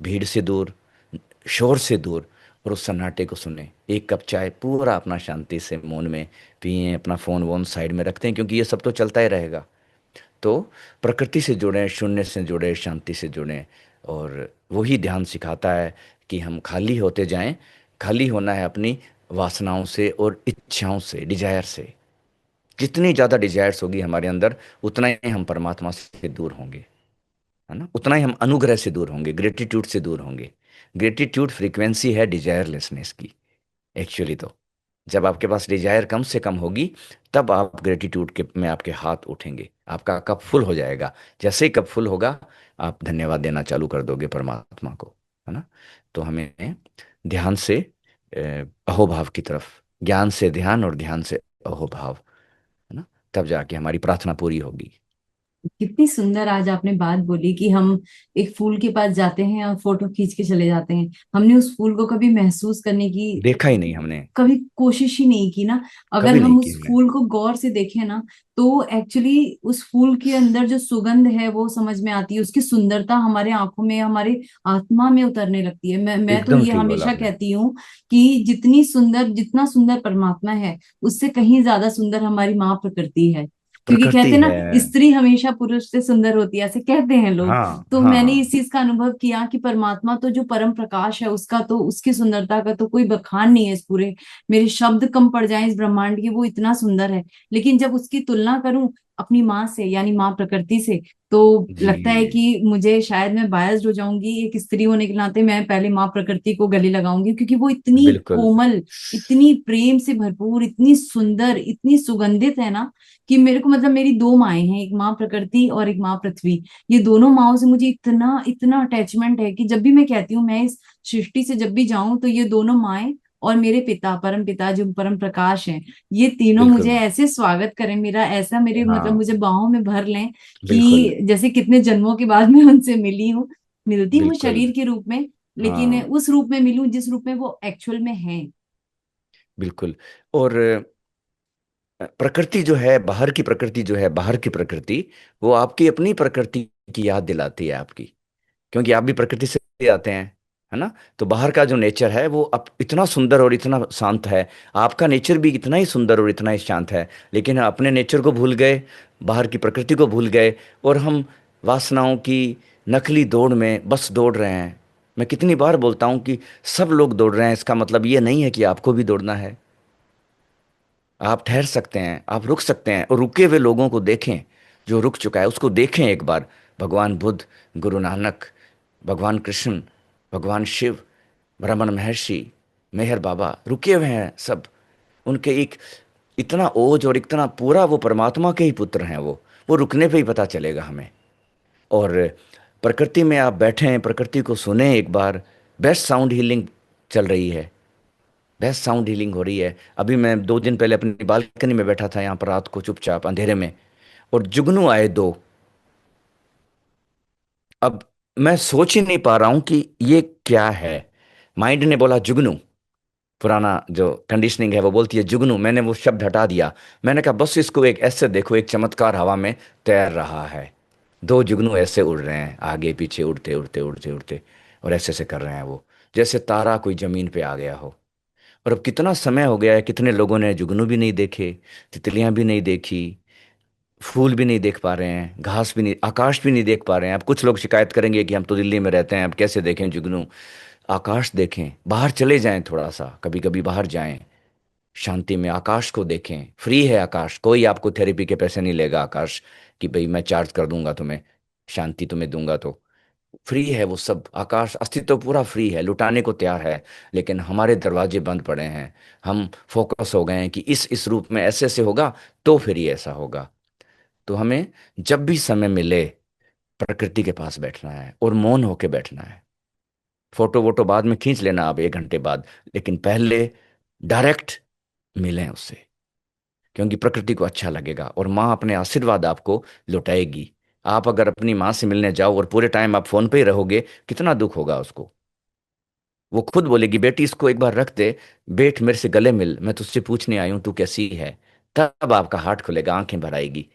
Speaker 1: भीड़ से दूर, शोर से दूर, और उस सन्नाटे को सुने। एक कप चाय पूरा अपना शांति से मौन में पिए, अपना फोन वोन साइड में रखते हैं, क्योंकि ये सब तो चलता ही रहेगा। तो प्रकृति से जुड़ें, शून्य से जुड़ें, शांति से जुड़ें। और वही ध्यान सिखाता है कि हम खाली होते जाएं। खाली होना है अपनी वासनाओं से और इच्छाओं से, डिजायर से। जितनी ज़्यादा डिजायर्स होगी हमारे अंदर, उतना ही हम परमात्मा से दूर होंगे, है ना। उतना ही हम अनुग्रह से दूर होंगे, ग्रेटिट्यूड से दूर होंगे। ग्रेटिट्यूड फ्रीक्वेंसी है डिजायरलेसनेस की, एक्चुअली तो। जब आपके पास डिजायर कम से कम होगी, तब आप ग्रेटिट्यूड के में आपके हाथ उठेंगे, आपका कप फुल हो जाएगा। जैसे ही कप फुल होगा, आप धन्यवाद देना चालू कर दोगे परमात्मा को, है ना। तो हमें ध्यान से अहोभाव की तरफ, ज्ञान से ध्यान और ध्यान से अहोभाव, है ना, तब जाके हमारी प्रार्थना पूरी होगी।
Speaker 2: कितनी सुंदर आज आपने बात बोली कि हम एक फूल के पास जाते हैं और फोटो खींच के चले जाते हैं। हमने उस फूल को कभी महसूस करने की
Speaker 1: देखा ही नहीं हमने,
Speaker 2: कभी कोशिश ही नहीं की ना। अगर
Speaker 1: कभी नहीं
Speaker 2: हम
Speaker 1: की
Speaker 2: उस
Speaker 1: हमने।
Speaker 2: फूल को गौर से देखें ना, तो एक्चुअली उस फूल के अंदर जो सुगंध है वो समझ में आती है, उसकी सुंदरता हमारे आंखों में, हमारे आत्मा में उतरने लगती है। मैं तो
Speaker 1: एकदम
Speaker 2: ये
Speaker 1: ठीक बोला
Speaker 2: हमेशा
Speaker 1: आपने।
Speaker 2: कहती हूँ कि जितना सुंदर परमात्मा है, उससे कहीं ज्यादा सुंदर हमारी माँ प्रकृति है। क्योंकि कहते
Speaker 1: प्रकृति
Speaker 2: हैं
Speaker 1: है।
Speaker 2: ना, स्त्री हमेशा पुरुष से सुंदर होती है, ऐसे कहते हैं लोग।
Speaker 1: हाँ
Speaker 2: तो मैंने
Speaker 1: हाँ।
Speaker 2: इस चीज का अनुभव किया कि परमात्मा तो जो परम प्रकाश है, उसका तो, उसकी सुंदरता का तो कोई बखान नहीं है। इस पूरे, मेरे शब्द कम पड़ जाएं इस ब्रह्मांड के, वो इतना सुंदर है। लेकिन जब उसकी तुलना करूं अपनी माँ से, यानी माँ प्रकृति से, तो लगता है
Speaker 1: जी।
Speaker 2: कि मुझे शायद मैं बायस्ड हो जाऊंगी। एक स्त्री होने के नाते मैं पहले माँ प्रकृति को गले लगाऊंगी, क्योंकि वो इतनी
Speaker 1: बिल्कुल
Speaker 2: कोमल, इतनी प्रेम से भरपूर, इतनी सुंदर, इतनी सुगंधित है ना, कि मेरे को मतलब मेरी दो माएँ हैं, एक माँ प्रकृति और एक माँ पृथ्वी। ये दोनों माँओं से मुझे इतना इतना अटैचमेंट है कि जब भी मैं कहती हूँ मैं इस सृष्टि से जब भी जाऊं, तो ये दोनों माएँ और मेरे पिता, परम पिता जो परम प्रकाश हैं, ये तीनों मुझे
Speaker 1: बिल्कुल।
Speaker 2: ऐसे स्वागत करें मेरा, ऐसा मेरे मतलब
Speaker 1: हाँ
Speaker 2: मुझे बाहों में भर लें
Speaker 1: बिल्कुल।
Speaker 2: कि जैसे कितने जन्मों के बाद मैं उनसे मिली हूँ। मिलती हूँ
Speaker 1: बिल्कुल।
Speaker 2: शरीर के रूप में, लेकिन
Speaker 1: हाँ
Speaker 2: उस रूप में मिलूं जिस रूप में वो एक्चुअल में है।
Speaker 1: बिल्कुल। और प्रकृति जो है, बाहर की प्रकृति जो है, बाहर की प्रकृति, वो आपकी अपनी प्रकृति की याद दिलाती है आपकी। क्योंकि आप भी प्रकृति से आते हैं, है ना। तो बाहर का जो नेचर है वो अब इतना सुंदर और इतना शांत है। आपका नेचर भी इतना ही सुंदर और इतना ही शांत है, लेकिन हम अपने नेचर को भूल गए, बाहर की प्रकृति को भूल गए, और हम वासनाओं की नकली दौड़ में बस दौड़ रहे हैं। मैं कितनी बार बोलता हूँ कि सब लोग दौड़ रहे हैं, इसका मतलब ये नहीं है कि आपको भी दौड़ना है। आप ठहर सकते हैं, आप रुक सकते हैं, और रुके हुए लोगों को देखें। जो रुक चुका है उसको देखें एक बार, भगवान बुद्ध, गुरु नानक, भगवान कृष्ण, भगवान शिव, रमन महर्षि, मेहर बाबा रुके हुए हैं सब। उनके एक इतना ओज और इतना पूरा, वो परमात्मा के ही पुत्र हैं वो रुकने पे ही पता चलेगा हमें। और प्रकृति में आप बैठें, प्रकृति को सुने एक बार। बेस्ट साउंड हीलिंग चल रही है, बेस्ट साउंड हीलिंग हो रही है। अभी मैं 2 दिन पहले अपनी बालकनी में बैठा था यहाँ पर रात को चुपचाप अंधेरे में, और जुगनू आए दो। अब मैं सोच ही नहीं पा रहा हूं कि ये क्या है। माइंड ने बोला जुगनू, पुराना जो कंडीशनिंग है वो बोलती है जुगनू। मैंने वो शब्द हटा दिया। मैंने कहा बस इसको एक ऐसे देखो, एक चमत्कार हवा में तैर रहा है। 2 जुगनू ऐसे उड़ रहे हैं, आगे पीछे उड़ते उड़ते उड़ते उड़ते, और ऐसे ऐसे कर रहे हैं वो, जैसे तारा कोई जमीन पे आ गया हो। और अब कितना समय हो गया है, कितने लोगों ने जुगनू भी नहीं देखे, तितलियां भी नहीं देखी, फूल भी नहीं देख पा रहे हैं, घास भी नहीं, आकाश भी नहीं देख पा रहे हैं। अब कुछ लोग शिकायत करेंगे कि हम तो दिल्ली में रहते हैं, अब कैसे देखें जुगनू। आकाश देखें, बाहर चले जाएं, थोड़ा सा कभी कभी बाहर जाएं, शांति में आकाश को देखें। फ्री है आकाश, कोई आपको थेरेपी के पैसे नहीं लेगा आकाश, कि भाई मैं चार्ज कर दूंगा तुम्हें, शांति तुम्हें दूंगा तो। फ्री है वो सब, आकाश अस्तित्व पूरा फ्री है, लुटाने को तैयार है। लेकिन हमारे दरवाजे बंद पड़े हैं। हम फोकस हो गए हैं कि इस रूप में ऐसे ऐसे होगा, तो फिर ये ऐसा होगा। तो हमें जब भी समय मिले प्रकृति के पास बैठना है और मौन होके बैठना है। फोटो वोटो बाद में खींच लेना आप 1 घंटे बाद, लेकिन पहले डायरेक्ट मिलें उससे, क्योंकि प्रकृति को अच्छा लगेगा और माँ अपने आशीर्वाद आपको लौटाएगी। आप अगर अपनी माँ से मिलने जाओ और पूरे टाइम आप फोन पे ही रहोगे, कितना दुख होगा उसको। वो खुद बोलेगी बेटी इसको एक बार रख दे, बैठ मेरे से गले मिल, मैं तुझसे पूछने आई हूं तू कैसी है। तब आपका हार्ट खुलेगा, आंखें भर आएगी।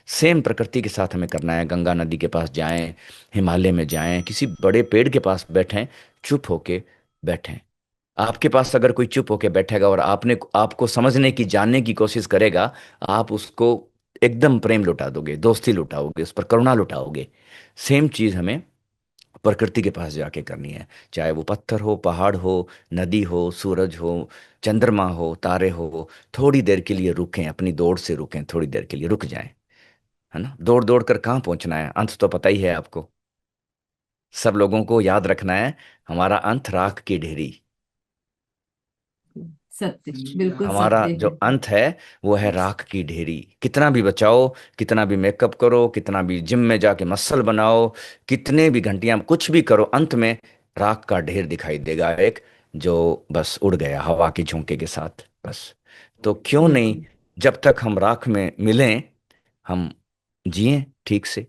Speaker 1: सेम प्रकृति के साथ हमें करना है। गंगा नदी के पास जाएं, हिमालय में जाएं, किसी बड़े पेड़ के पास बैठें, चुप होके बैठें। आपके पास अगर कोई चुप होके बैठेगा और आपने आपको समझने की, जानने की कोशिश करेगा, आप उसको एकदम प्रेम लुटा दोगे, दोस्ती लुटाओगे, उस पर करुणा लुटाओगे। सेम चीज हमें प्रकृति के पास जाके करनी है। चाहे वो पत्थर हो, पहाड़ हो, नदी हो, सूरज हो, चंद्रमा हो, तारे हो। थोड़ी देर के लिए रुकें, अपनी दौड़ से रुकें, थोड़ी देर के लिए रुक जाएं। है ना, दौड़ दौड़ कर कहाँ पहुंचना है, अंत तो पता ही है आपको। सब लोगों को याद रखना है, हमारा अंत राख की ढेरी।
Speaker 2: सत्य, बिल्कुल
Speaker 1: हमारा
Speaker 2: सत्य,
Speaker 1: जो
Speaker 2: बिल्कुल।
Speaker 1: अंत है वो है राख की ढेरी। कितना भी बचाओ, कितना भी मेकअप करो, कितना भी जिम में जाके मसल बनाओ, कितने भी घंटियां कुछ भी करो, अंत में राख का ढेर दिखाई देगा एक, जो बस उड़ गया हवा के झोंके के साथ बस। तो क्यों नहीं,
Speaker 2: बिल्कुल।
Speaker 1: जब तक हम राख में मिलें, हम जिए ठीक से।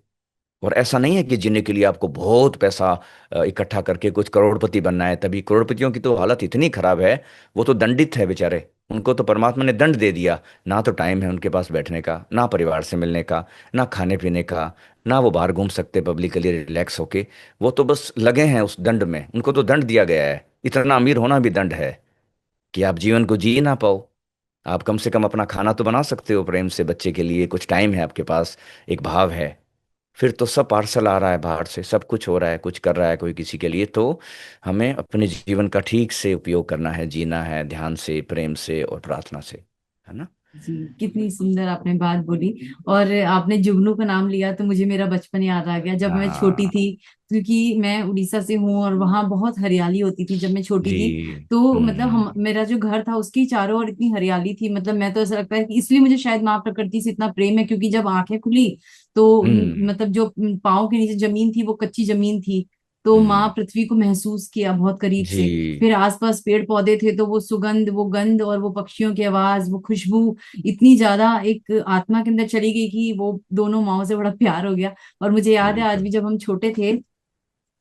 Speaker 1: और ऐसा नहीं है कि जीने के लिए आपको बहुत पैसा इकट्ठा करके कुछ करोड़पति बनना है तभी। करोड़पतियों की तो हालत इतनी खराब है, वो तो दंडित है बेचारे। उनको तो परमात्मा ने दंड दे दिया। ना तो टाइम है उनके पास बैठने का, ना परिवार से मिलने का, ना खाने पीने का, ना वो बाहर घूम सकते पब्लिकली रिलैक्स होके। वो तो बस लगे हैं उस दंड में, उनको तो दंड दिया गया है। इतना अमीर होना भी दंड है कि आप जीवन को जी ना पाओ। आप कम से कम अपना खाना तो बना सकते हो प्रेम से, बच्चे के लिए कुछ टाइम है आपके पास, एक भाव है। फिर तो सब पार्सल आ रहा है बाहर से, सब कुछ हो रहा है, कुछ कर रहा है कोई किसी के लिए। तो हमें अपने जीवन का ठीक से उपयोग करना है, जीना है ध्यान से, प्रेम से और प्रार्थना से। है ना।
Speaker 2: जी, कितनी सुंदर आपने बात बोली। और आपने जुगनू का नाम लिया तो मुझे मेरा बचपन याद आ गया, जब मैं छोटी
Speaker 1: हाँ।
Speaker 2: थी। क्योंकि मैं उड़ीसा से हूँ और वहां बहुत हरियाली होती थी जब मैं छोटी
Speaker 1: जी।
Speaker 2: थी। तो मतलब हम,
Speaker 1: हम्म।
Speaker 2: मेरा जो घर था उसकी चारों ओर इतनी हरियाली थी, मतलब मैं तो ऐसा लगता है कि इसलिए मुझे शायद माँ प्रकृति से इतना प्रेम है, क्योंकि जब आंखें खुली तो
Speaker 1: हम्म।
Speaker 2: मतलब जो पाँव के नीचे जमीन थी वो कच्ची जमीन थी। तो माँ
Speaker 1: हम्म।
Speaker 2: पृथ्वी को महसूस किया बहुत करीब से।
Speaker 1: जी।
Speaker 2: फिर आसपास पेड़ पौधे थे तो वो सुगंध, वो गंध और वो पक्षियों की आवाज, वो खुशबू इतनी ज्यादा एक आत्मा के अंदर चली गई कि वो दोनों माओ से बड़ा प्यार हो गया। और मुझे याद है आज
Speaker 1: बिल्कुल।
Speaker 2: भी, जब हम छोटे थे,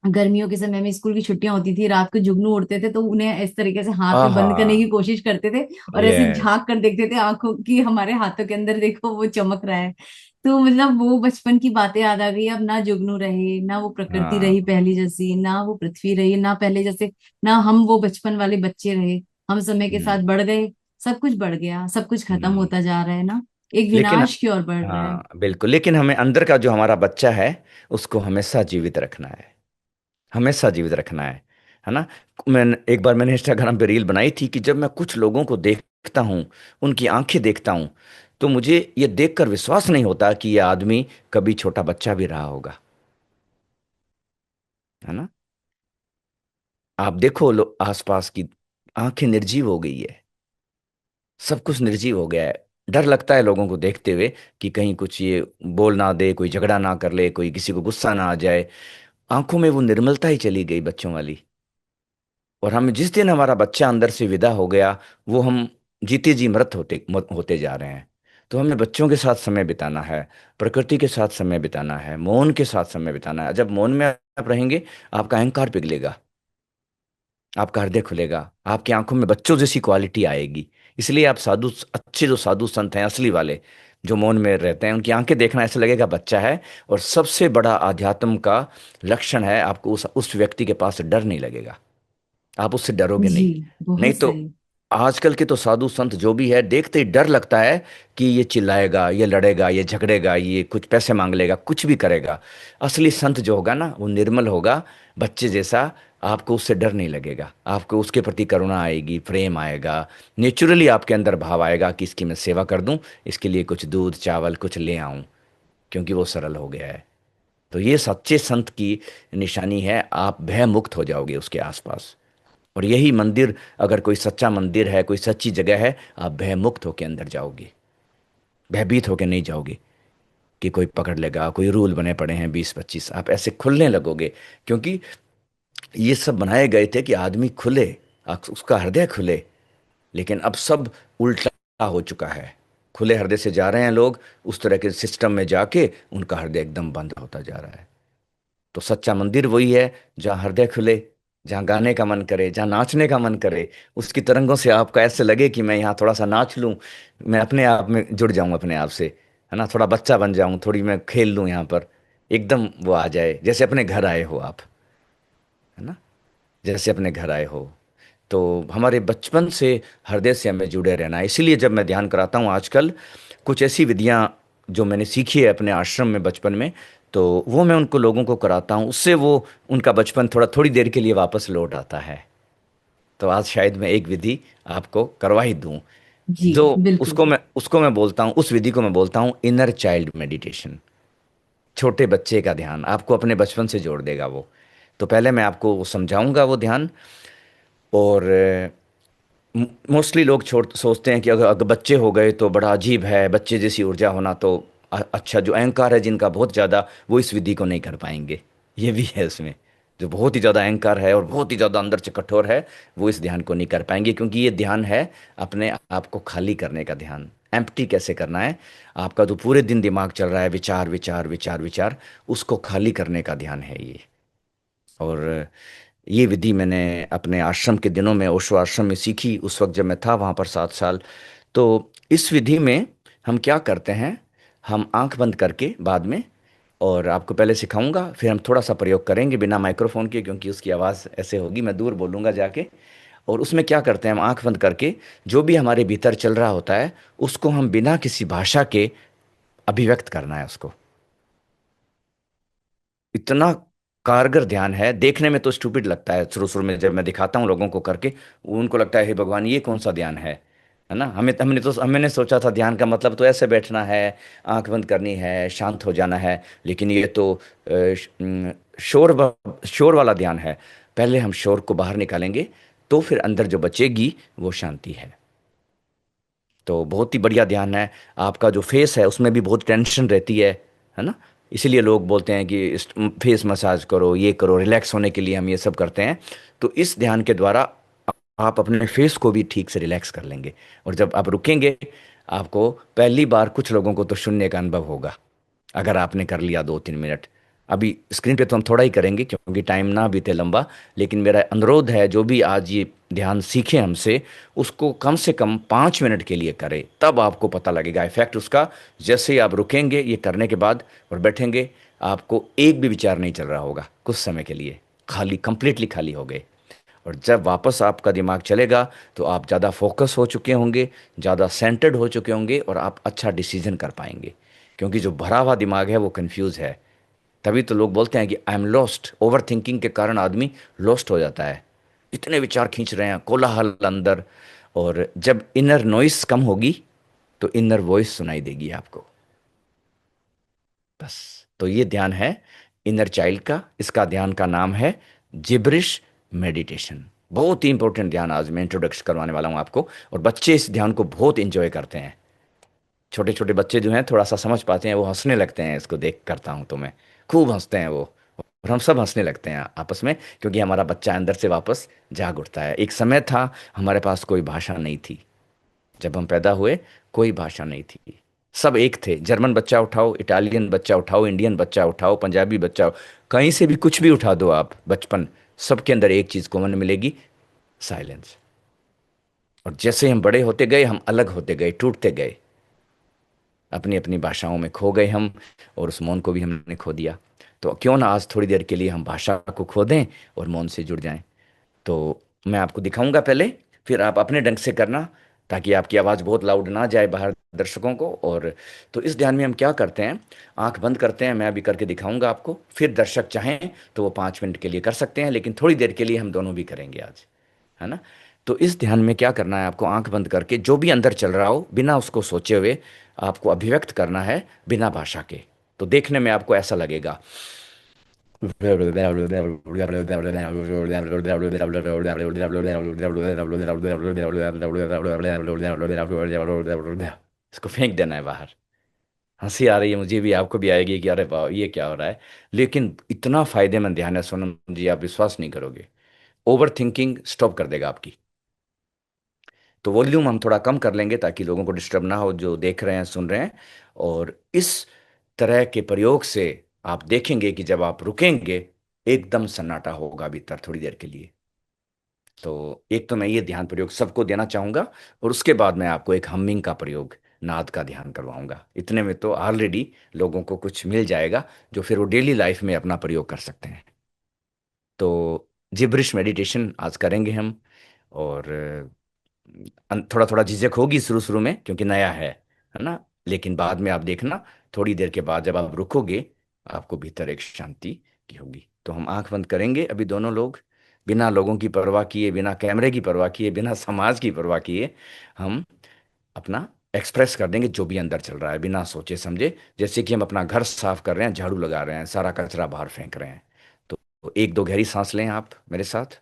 Speaker 2: गर्मियों के समय में स्कूल की छुट्टियां होती थी, रात को जुगनू उड़ते थे तो उन्हें इस तरीके से हाथ में
Speaker 1: आहा।
Speaker 2: बंद करने की कोशिश करते थे और ऐसे
Speaker 1: यस।
Speaker 2: झांक कर देखते थे आंखों की, हमारे हाथों के अंदर देखो वो चमक रहा है। तो मतलब वो बचपन की बातें याद आ गई। अब ना जुगनू रहे, ना वो प्रकृति
Speaker 1: हाँ।
Speaker 2: रही पहली जैसी, ना वो पृथ्वी रही ना पहले जैसे, ना हम वो बचपन वाले बच्चे रहे। हम समय के साथ
Speaker 1: हम्म।
Speaker 2: बढ़ गए, सब कुछ बढ़ गया, सब कुछ खत्म
Speaker 1: हम्म।
Speaker 2: होता जा रहा है ना, एक
Speaker 1: लेकिन
Speaker 2: विनाश की ओर बढ़ रहा है।
Speaker 1: हाँ बिल्कुल, लेकिन हमें अंदर का जो हमारा बच्चा है उसको हमेशा जीवित रखना है, हमेशा जीवित रखना है ना। मैंने इंस्टाग्राम पे रील बनाई थी कि जब मैं कुछ लोगों को देखता हूँ, उनकी आंखें देखता हूँ, तो मुझे ये देखकर विश्वास नहीं होता कि ये आदमी कभी छोटा बच्चा भी रहा होगा। है ना। आप देखो लो आसपास की, आंखें निर्जीव हो गई है, सब कुछ निर्जीव हो गया है। डर लगता है लोगों को देखते हुए कि कहीं कुछ ये बोल ना दे, कोई झगड़ा ना कर ले, कोई किसी को गुस्सा ना आ जाए। आंखों में वो निर्मलता ही चली गई बच्चों वाली। और हम जिस दिन हमारा बच्चा अंदर से विदा हो गया, वो हम जीते जी मृत होते जा रहे हैं। तो हमें बच्चों के साथ समय बिताना है, प्रकृति के साथ समय बिताना है, मौन के साथ समय बिताना है। जब मौन में आप रहेंगे, आपका अहंकार पिघलेगा, आपका हृदय खुलेगा, आपकी आंखों में बच्चों जैसी क्वालिटी आएगी। इसलिए आप साधु, अच्छे जो साधु संत हैं असली वाले, जो मौन में रहते हैं, उनकी आंखें देखना ऐसा लगेगा बच्चा है। और सबसे बड़ा आध्यात्म का लक्षण है, आपको उस व्यक्ति के पास डर नहीं लगेगा, आप उससे डरोगे
Speaker 2: जी,
Speaker 1: नहीं। नहीं
Speaker 2: बहुत
Speaker 1: तो
Speaker 2: सही।
Speaker 1: आजकल के तो साधु संत जो भी है, देखते ही डर लगता है कि ये चिल्लाएगा, ये लड़ेगा, ये झगड़ेगा, ये कुछ पैसे मांग लेगा, कुछ भी करेगा। असली संत जो होगा ना, वो निर्मल होगा, बच्चे जैसा। आपको उससे डर नहीं लगेगा, आपको उसके प्रति करुणा आएगी, प्रेम आएगा। नेचुरली आपके अंदर भाव आएगा कि इसकी मैं सेवा कर दूं, इसके लिए कुछ दूध चावल कुछ ले आऊं, क्योंकि वो सरल हो गया है। तो ये सच्चे संत की निशानी है, आप भय मुक्त हो जाओगे उसके आसपास। और यही मंदिर, अगर कोई सच्चा मंदिर है, कोई सच्ची जगह है, आप भय मुक्त होके अंदर जाओगे, भयभीत होके नहीं जाओगे कि कोई पकड़ लेगा, कोई रूल बने पड़े हैं 20-25, आप ऐसे खुलने लगोगे। क्योंकि ये सब बनाए गए थे कि आदमी खुले, उसका हृदय खुले। लेकिन अब सब उल्टा हो चुका है, खुले हृदय से जा रहे हैं लोग, उस तरह के सिस्टम में जाके उनका हृदय एकदम बंद होता जा रहा है। तो सच्चा मंदिर वही है जहाँ हृदय खुले, जहाँ गाने का मन करे, जहाँ नाचने का मन करे। उसकी तरंगों से आपका ऐसे लगे कि मैं यहाँ थोड़ा सा नाच लूँ, मैं अपने आप में जुड़ जाऊँ अपने आप से, है ना, थोड़ा बच्चा बन जाऊँ, थोड़ी मैं खेल लूँ यहाँ पर। एकदम वो आ जाए जैसे अपने घर आए हो आप, है ना, जैसे अपने घर आए हो। तो हमारे बचपन से हृदय से हमें जुड़े रहना है। इसीलिए जब मैं ध्यान कराता हूँ आजकल, कुछ ऐसी विधियाँ जो मैंने सीखी है अपने आश्रम में बचपन में, तो वो मैं उनको लोगों को कराता हूँ। उससे वो उनका बचपन थोड़ी देर के लिए वापस लौट आता है। तो आज शायद मैं एक विधि आपको करवा ही दूँ।
Speaker 2: जी,
Speaker 1: जो
Speaker 2: बिल्कुल।
Speaker 1: उसको मैं बोलता हूँ, उस विधि को मैं बोलता हूँ इनर चाइल्ड मेडिटेशन। छोटे बच्चे का ध्यान आपको अपने बचपन से जोड़ देगा वो। तो पहले मैं आपको समझाऊंगा वो ध्यान। और मोस्टली लोग छोड़ सोचते हैं कि अगर बच्चे हो गए तो बड़ा अजीब है, बच्चे जैसी ऊर्जा होना तो अच्छा। जो अहंकार है जिनका बहुत ज़्यादा, वो इस विधि को नहीं कर पाएंगे। ये भी है उसमें, जो बहुत ही ज़्यादा अहंकार है और बहुत ही ज़्यादा अंदर से कठोर है, वो इस ध्यान को नहीं कर पाएंगे। क्योंकि ये ध्यान है अपने आप को खाली करने का ध्यान। एम्प्टी कैसे करना है, आपका जो पूरे दिन दिमाग चल रहा है, विचार विचार विचार विचार, उसको खाली करने का ध्यान है ये। और ये विधि मैंने अपने आश्रम के दिनों में, ओशो आश्रम में सीखी, उस वक्त जब मैं था वहाँ पर 7 साल। तो इस विधि में हम क्या करते हैं, हम आंख बंद करके बाद में, और आपको पहले सिखाऊंगा, फिर हम थोड़ा सा प्रयोग करेंगे बिना माइक्रोफोन के, क्योंकि उसकी आवाज़ ऐसे होगी, मैं दूर बोलूँगा जाके। और उसमें क्या करते हैं, हम आंख बंद करके जो भी हमारे भीतर चल रहा होता है, उसको हम बिना किसी भाषा के अभिव्यक्त करना है उसको। इतना कारगर ध्यान है, देखने में तो स्टूपिड लगता है शुरू शुरू में जब मैं दिखाता हूँ लोगों को करके, उनको लगता है हे भगवान ये कौन सा ध्यान है ना। हमने सोचा था ध्यान का मतलब तो ऐसे बैठना है, आंख बंद करनी है, शांत हो जाना है। लेकिन ये तो शोर वाला ध्यान है। पहले हम शोर को बाहर निकालेंगे, तो फिर अंदर जो बचेगी वो शांति है। तो बहुत ही बढ़िया ध्यान है। आपका जो फेस है उसमें भी बहुत टेंशन रहती है ना। इसीलिए लोग बोलते हैं कि फेस मसाज करो, ये करो, रिलैक्स होने के लिए हम ये सब करते हैं। तो इस ध्यान के द्वारा आप अपने फेस को भी ठीक से रिलैक्स कर लेंगे। और जब आप रुकेंगे, आपको पहली बार कुछ लोगों को तो शून्य का अनुभव होगा, अगर आपने कर लिया 2-3 मिनट। अभी स्क्रीन पे तो हम थोड़ा ही करेंगे क्योंकि टाइम ना बीते लंबा। लेकिन मेरा अनुरोध है, जो भी आज ये ध्यान सीखे हमसे, उसको कम से कम 5 मिनट के लिए करें, तब आपको पता लगेगा इफेक्ट उसका। जैसे ही आप रुकेंगे ये करने के बाद और बैठेंगे, आपको एक भी विचार नहीं चल रहा होगा कुछ समय के लिए, खाली, कंप्लीटली खाली हो गए। और जब वापस आपका दिमाग चलेगा, तो आप ज़्यादा फोकस हो चुके होंगे, ज़्यादा सेंटर्ड हो चुके होंगे, और आप अच्छा डिसीजन कर पाएंगे। क्योंकि जो भरा हुआ दिमाग है वो कंफ्यूज है। तभी तो लोग बोलते हैं कि I am lost. Over thinking के कारण आदमी लॉस्ट हो जाता है, इतने विचार खींच रहे हैं, कोलाहल अंदर। और जब इनर नॉइस कम होगी, तो इनर वॉइस सुनाई देगी आपको। बस। तो ये ध्यान है इनर चाइल्ड का। इसका ध्यान का नाम है जिब्रिश मेडिटेशन। बहुत ही इंपॉर्टेंट ध्यान आज मैं इंट्रोडक्शन करवाने वाला हूँ आपको, और बच्चे इस ध्यान को बहुत इंजॉय करते हैं। छोटे छोटे बच्चे जो हैं थोड़ा सा समझ पाते हैं, वो हंसने लगते हैं इसको देख करता हूँ तो मैं, खूब हंसते हैं वो, और हम सब हंसने लगते हैं आपस में, क्योंकि हमारा बच्चा अंदर से वापस जाग उठता है। एक समय था हमारे पास कोई भाषा नहीं थी, जब हम पैदा हुए कोई भाषा नहीं थी, सब एक थे। जर्मन बच्चा उठाओ, इटालियन बच्चा उठाओ, इंडियन बच्चा उठाओ, पंजाबी बच्चा, कहीं से भी कुछ भी उठा दो आप, बचपन, सबके अंदर एक चीज कॉमन मिलेगी, साइलेंस। और जैसे हम बड़े होते गए हम अलग होते गए, टूटते गए, अपनी अपनी भाषाओं में खो गए हम, और उस मौन को भी हमने खो दिया। तो क्यों ना आज थोड़ी देर के लिए हम भाषा को खो दें और मौन से जुड़ जाएं। तो मैं आपको दिखाऊंगा पहले, फिर आप अपने ढंग से करना, ताकि आपकी आवाज़ बहुत लाउड ना जाए बाहर दर्शकों को। और तो इस ध्यान में हम क्या करते हैं, आंख बंद करते हैं, मैं अभी करके दिखाऊंगा आपको, फिर दर्शक चाहें तो वो 5 मिनट के लिए कर सकते हैं, लेकिन थोड़ी देर के लिए हम दोनों भी करेंगे आज, है ना। तो इस ध्यान में क्या करना है, आपको आंख बंद करके जो भी अंदर चल रहा हो बिना उसको सोचे हुए आपको अभिव्यक्त करना है, बिना भाषा के। तो देखने में आपको ऐसा लगेगा, इसको फेंक देना है बाहर। हंसी आ रही है मुझे भी, आपको भी आएगी कि अरे वाह ये क्या हो रहा है, लेकिन इतना फायदेमंद ध्यान है सोनम जी, आप विश्वास नहीं करोगे। ओवर थिंकिंग स्टॉप कर देगा आपकी। तो वॉल्यूम हम थोड़ा कम कर लेंगे ताकि लोगों को डिस्टर्ब ना हो जो देख रहे हैं सुन रहे हैं। और इस तरह के प्रयोग से आप देखेंगे कि जब आप रुकेंगे एकदम सन्नाटा होगा भीतर थोड़ी देर के लिए। तो एक तो मैं ये ध्यान प्रयोग सबको देना चाहूंगा, और उसके बाद मैं आपको एक हमिंग का प्रयोग, नाद का ध्यान करवाऊंगा। इतने में तो ऑलरेडी लोगों को कुछ मिल जाएगा जो फिर वो डेली लाइफ में अपना प्रयोग कर सकते हैं। तो जिब्रिश मेडिटेशन आज करेंगे हम। और थोड़ा थोड़ा झिझक होगी शुरू शुरू में क्योंकि नया है ना, लेकिन बाद में आप देखना, थोड़ी देर के बाद जब आप रुकोगे आपको भीतर एक शांति की होगी। तो हम आंख बंद करेंगे अभी दोनों लोग, बिना लोगों की परवाह किए, बिना कैमरे की परवाह किए, बिना समाज की परवाह किए, हम अपना एक्सप्रेस कर देंगे जो भी अंदर चल रहा है, बिना सोचे समझे। जैसे कि हम अपना घर साफ कर रहे हैं, झाड़ू लगा रहे हैं, सारा कचरा बाहर फेंक रहे हैं। तो एक दो गहरी सांस लें आप मेरे साथ।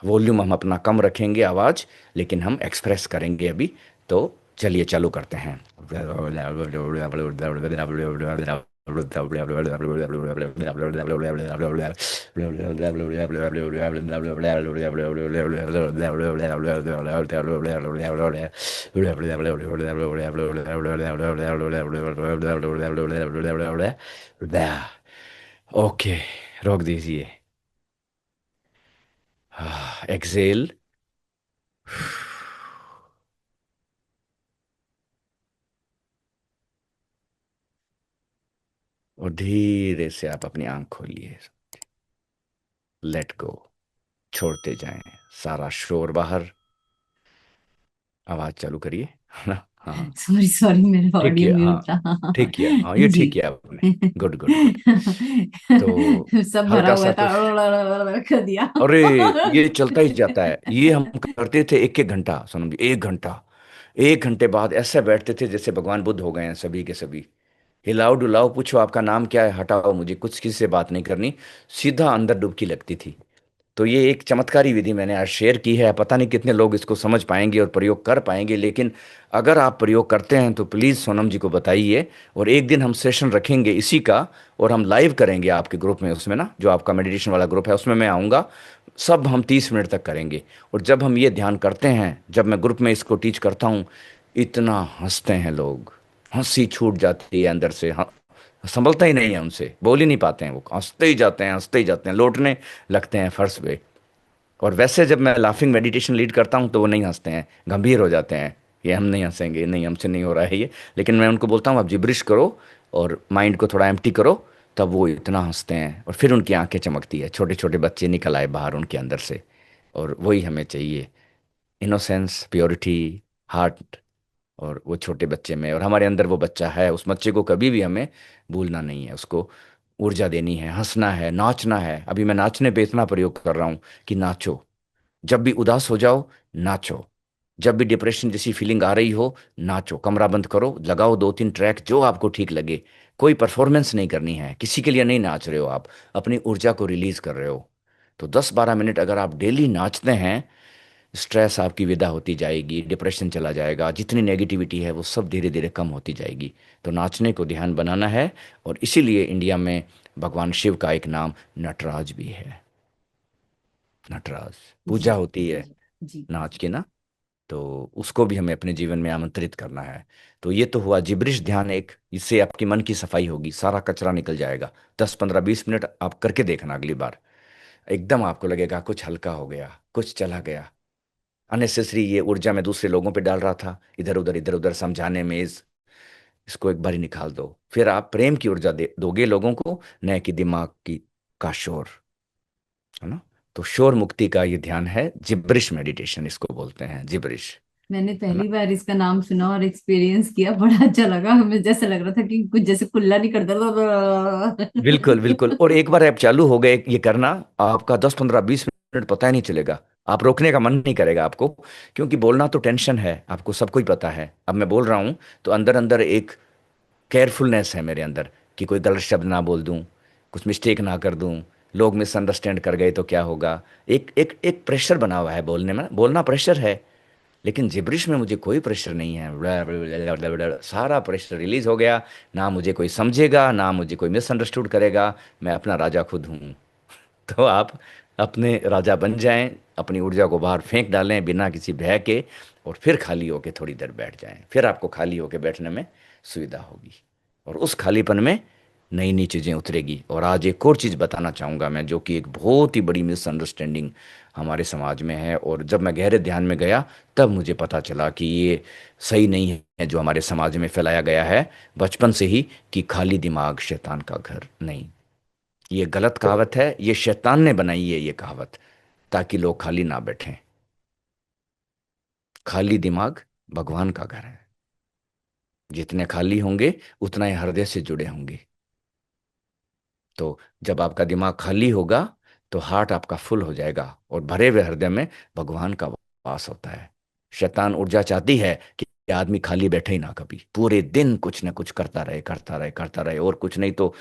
Speaker 1: वॉल्यूम हम अपना कम रखेंगे आवाज, लेकिन हम एक्सप्रेस करेंगे अभी। तो चलिए चालू करते हैं। ओके, रोक दीजिए। एक्सेल। और धीरे से आप अपनी आंख खोलिए, लेट गो, छोड़ते जाएं सारा शोर बाहर। आवाज चालू करिए, है ना। हाँ,
Speaker 2: सॉरी सॉरी, मेरा
Speaker 1: ठीक
Speaker 2: ऑडियो
Speaker 1: किया, हाँ
Speaker 2: म्यूट था।
Speaker 1: ठीक किया, हाँ ये
Speaker 2: जी।
Speaker 1: ठीक किया आपने। Good good good. तो
Speaker 2: सब भरा
Speaker 1: हल्का
Speaker 2: हुआ
Speaker 1: सा
Speaker 2: था,
Speaker 1: कुछ,
Speaker 2: कर दिया।
Speaker 1: अरे ये चलता ही जाता है, ये हम करते थे एक एक घंटा, सोनम जी, 1 घंटा। 1 घंटे बाद ऐसे बैठते थे जैसे भगवान बुद्ध हो गए हैं सभी के सभी। हिलाओ डुलाओ, पूछो आपका नाम क्या है, हटाओ, मुझे कुछ किसी से बात नहीं करनी, सीधा अंदर डुबकी लगती थी। तो ये एक चमत्कारी विधि मैंने आज शेयर की है, पता नहीं कितने लोग इसको समझ पाएंगे और प्रयोग कर पाएंगे, लेकिन अगर आप प्रयोग करते हैं तो प्लीज़ सोनम जी को बताइए। और एक दिन हम सेशन रखेंगे इसी का, और हम लाइव करेंगे आपके ग्रुप में, उसमें ना जो आपका मेडिटेशन वाला ग्रुप है उसमें मैं आऊँगा। सब हम 30 मिनट तक करेंगे। और जब हम ये ध्यान करते हैं, जब मैं ग्रुप में इसको टीच करता हूँ, इतना हंसते हैं लोग, हंसी छूट जाती है अंदर से, संभलता ही नहीं है उनसे, बोल ही नहीं पाते हैं, वो हंसते ही जाते हैं, हंसते ही जाते हैं, लौटने लगते हैं फर्श पे। और वैसे जब मैं लाफिंग मेडिटेशन लीड करता हूँ तो वो नहीं हंसते हैं, गंभीर हो जाते हैं, ये हम नहीं हंसेंगे, नहीं हमसे नहीं हो रहा है ये। लेकिन मैं उनको बोलता हूँ आप जिब्रिश करो और माइंड को थोड़ा एम्प्टी करो, तब वो इतना हंसते हैं, और फिर उनकी आंखें चमकती है, छोटे छोटे बच्चे निकल आए बाहर उनके अंदर से। और वही हमें चाहिए, इनोसेंस, प्योरिटी, हार्ट। और वो छोटे बच्चे में, और हमारे अंदर वो बच्चा है, उस बच्चे को कभी भी हमें भूलना नहीं है, उसको ऊर्जा देनी है, हंसना है, नाचना है। अभी मैं नाचने पे इतना प्रयोग कर रहा हूँ कि नाचो, जब भी उदास हो जाओ नाचो, जब भी डिप्रेशन जैसी फीलिंग आ रही हो, नाचो, कमरा बंद करो, लगाओ दो तीन ट्रैक जो आपको ठीक लगे। कोई परफॉर्मेंस नहीं करनी है, किसी के लिए नहीं नाच रहे हो आप, अपनी ऊर्जा को रिलीज कर रहे हो। तो 10-12 मिनट अगर आप डेली नाचते हैं, स्ट्रेस आपकी विदा होती जाएगी, डिप्रेशन चला जाएगा, जितनी नेगेटिविटी है वो सब धीरे धीरे कम होती जाएगी। तो नाचने को ध्यान बनाना है। और इसीलिए इंडिया में भगवान शिव का एक नाम नटराज भी है। नटराज
Speaker 2: जी
Speaker 1: पूजा होती है
Speaker 2: जी
Speaker 1: नाच की ना। तो उसको भी हमें अपने जीवन में आमंत्रित करना है। तो ये तो हुआ जिब्रिश ध्यान एक, इससे आपकी मन की सफाई होगी, सारा कचरा निकल जाएगा। 10-15-20 मिनट आप करके देखना अगली बार, एकदम आपको लगेगा कुछ हल्का हो गया, कुछ चला गया। अननेसेसरी ये ऊर्जा मैं दूसरे लोगों पे डाल रहा था, इधर उधर समझाने में, इसको एक बारी निकाल दो। फिर आप प्रेम की ऊर्जा दे दोगे लोगों को, न कि दिमाग की का शोर, है ना। तो शोर मुक्ति का ये ध्यान है, जिब्रिश मेडिटेशन इसको बोलते हैं, जिब्रिश,
Speaker 2: मैंने
Speaker 1: है ना।
Speaker 2: पहली बार इसका नाम सुना और एक्सपीरियंस किया, बड़ा अच्छा लगा हमें, जैसे लग रहा था कि कुछ जैसे कुल्ला नहीं करता।
Speaker 1: बिल्कुल बिल्कुल। और एक बार ऐप चालू हो गए ये करना, आपका 10-15-20 मिनट पता ही नहीं चलेगा। आप रोकने का मन नहीं करेगा आपको, क्योंकि बोलना तो टेंशन है, आपको सब कुछ पता है। अब मैं बोल रहा हूँ तो अंदर अंदर एक केयरफुलनेस है मेरे अंदर, कि कोई गलत शब्द ना बोल दूं, कुछ मिस्टेक ना कर दूं, लोग मिसअंडरस्टैंड कर गए तो क्या होगा। एक एक एक प्रेशर बना हुआ है बोलने में, बोलना प्रेशर है। लेकिन जिब्रिश में मुझे कोई प्रेशर नहीं है, सारा प्रेशर रिलीज हो गया। ना मुझे कोई समझेगा, ना मुझे कोई मिसअंडरस्टूड करेगा, मैं अपना राजा खुद हूँ। तो आप अपने राजा बन जाएं, अपनी ऊर्जा को बाहर फेंक डालें बिना किसी भय के, और फिर खाली होके थोड़ी देर बैठ जाएं। फिर आपको खाली होके बैठने में सुविधा होगी, और उस खालीपन में नई नई चीज़ें उतरेगी। और आज एक और चीज़ बताना चाहूँगा मैं, जो कि एक बहुत ही बड़ी मिसअंडरस्टैंडिंग हमारे समाज में है, और जब मैं गहरे ध्यान में गया तब मुझे पता चला कि ये सही नहीं है जो हमारे समाज में फैलाया गया है बचपन से ही, कि खाली दिमाग शैतान का घर। नहीं, ये गलत कहावत है, ये शैतान ने बनाई है ये कहावत, ताकि लोग खाली ना बैठें। खाली दिमाग भगवान का घर है। जितने खाली होंगे उतना ही हृदय से जुड़े होंगे। तो जब आपका दिमाग खाली होगा तो हार्ट आपका फुल हो जाएगा, और भरे हुए हृदय में भगवान का वास होता है। शैतान ऊर्जा चाहती है कि आदमी खाली बैठे ही ना, कभी पूरे दिन कुछ ना कुछ करता रहे, करता रहे, करता रहे, और कुछ नहीं तो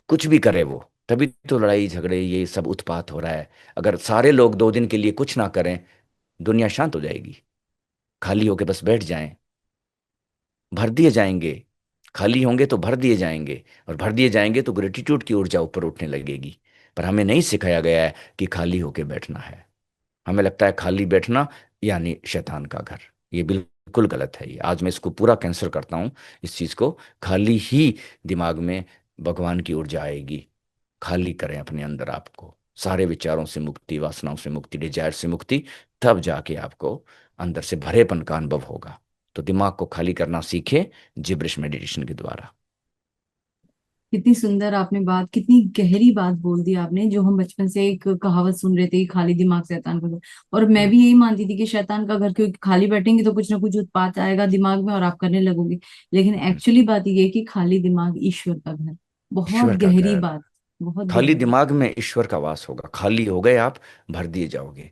Speaker 1: कुछ भी करे वो। तभी तो लड़ाई झगड़े ये सब उत्पात हो रहा है। अगर सारे लोग 2 दिन के लिए कुछ ना करें, दुनिया शांत हो जाएगी। खाली होके बस बैठ जाएं, भर दिए जाएंगे। खाली होंगे तो भर दिए जाएंगे, और भर दिए जाएंगे तो ग्रेटिट्यूड की ऊर्जा ऊपर उठने लगेगी। पर हमें नहीं सिखाया गया है कि खाली होके बैठना है। हमें लगता है खाली बैठना यानी शैतान का घर। ये बिल्कुल गलत है। ये आज मैं इसको पूरा कैंसिल करता हूँ, इस चीज़ को। खाली ही दिमाग में भगवान की ऊर्जा आएगी। खाली करें अपने अंदर आपको, सारे विचारों से मुक्ति, वासनाओं से मुक्ति, डिजायर से मुक्ति, तब जाके आपको अंदर से भरेपन का अनुभव होगा। तो दिमाग को खाली करना सीखे जिब्रिश मेडिटेशन के द्वारा।
Speaker 2: कितनी सुंदर आपने बात, कितनी गहरी बात बोल दी आपने, जो हम बचपन से एक कहावत सुन रहे थे कि खाली दिमाग शैतान का घर। और मैं
Speaker 1: हम्म,
Speaker 2: भी यही मानती थी कि शैतान का घर, क्योंकि खाली बैठेंगे तो कुछ ना कुछ उत्पात आएगा दिमाग में और आप करने लगोगे। लेकिन
Speaker 1: हम्म।
Speaker 2: एक्चुअली बात ये है कि खाली दिमाग ईश्वर का घर। बहुत
Speaker 1: ईश्वर का
Speaker 2: गहरी
Speaker 1: घर,
Speaker 2: बात, बहुत
Speaker 1: खाली
Speaker 2: गहरी।
Speaker 1: दिमाग में ईश्वर का वास होगा। खाली हो गए आप, भर दिए जाओगे।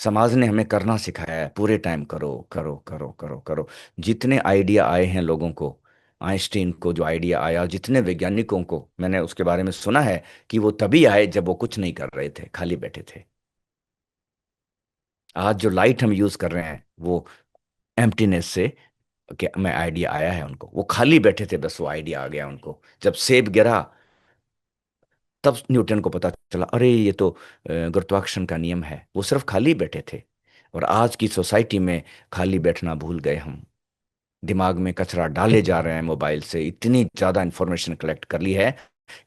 Speaker 1: समाज ने हमें करना सिखाया है, पूरे टाइम करो करो करो करो करो। जितने आइडिया आए हैं लोगों को, आइंस्टीन को जो आइडिया आया, जितने वैज्ञानिकों को मैंने उसके बारे में सुना है, कि वो तभी आए जब वो कुछ नहीं कर रहे थे, खाली बैठे थे। आज जो लाइट हम यूज कर रहे हैं वो एम्प्टीनेस से क्या में आइडिया आया है उनको। वो खाली बैठे थे, बस वो आइडिया आ गया उनको। जब सेब गिरा तब न्यूटन को पता चला, अरे ये तो गुरुत्वाकर्षण का नियम है। वो सिर्फ खाली बैठे थे। और आज की सोसाइटी में खाली बैठना भूल गए हम। दिमाग में कचरा डाले जा रहे हैं, मोबाइल से इतनी ज़्यादा इंफॉर्मेशन कलेक्ट कर ली है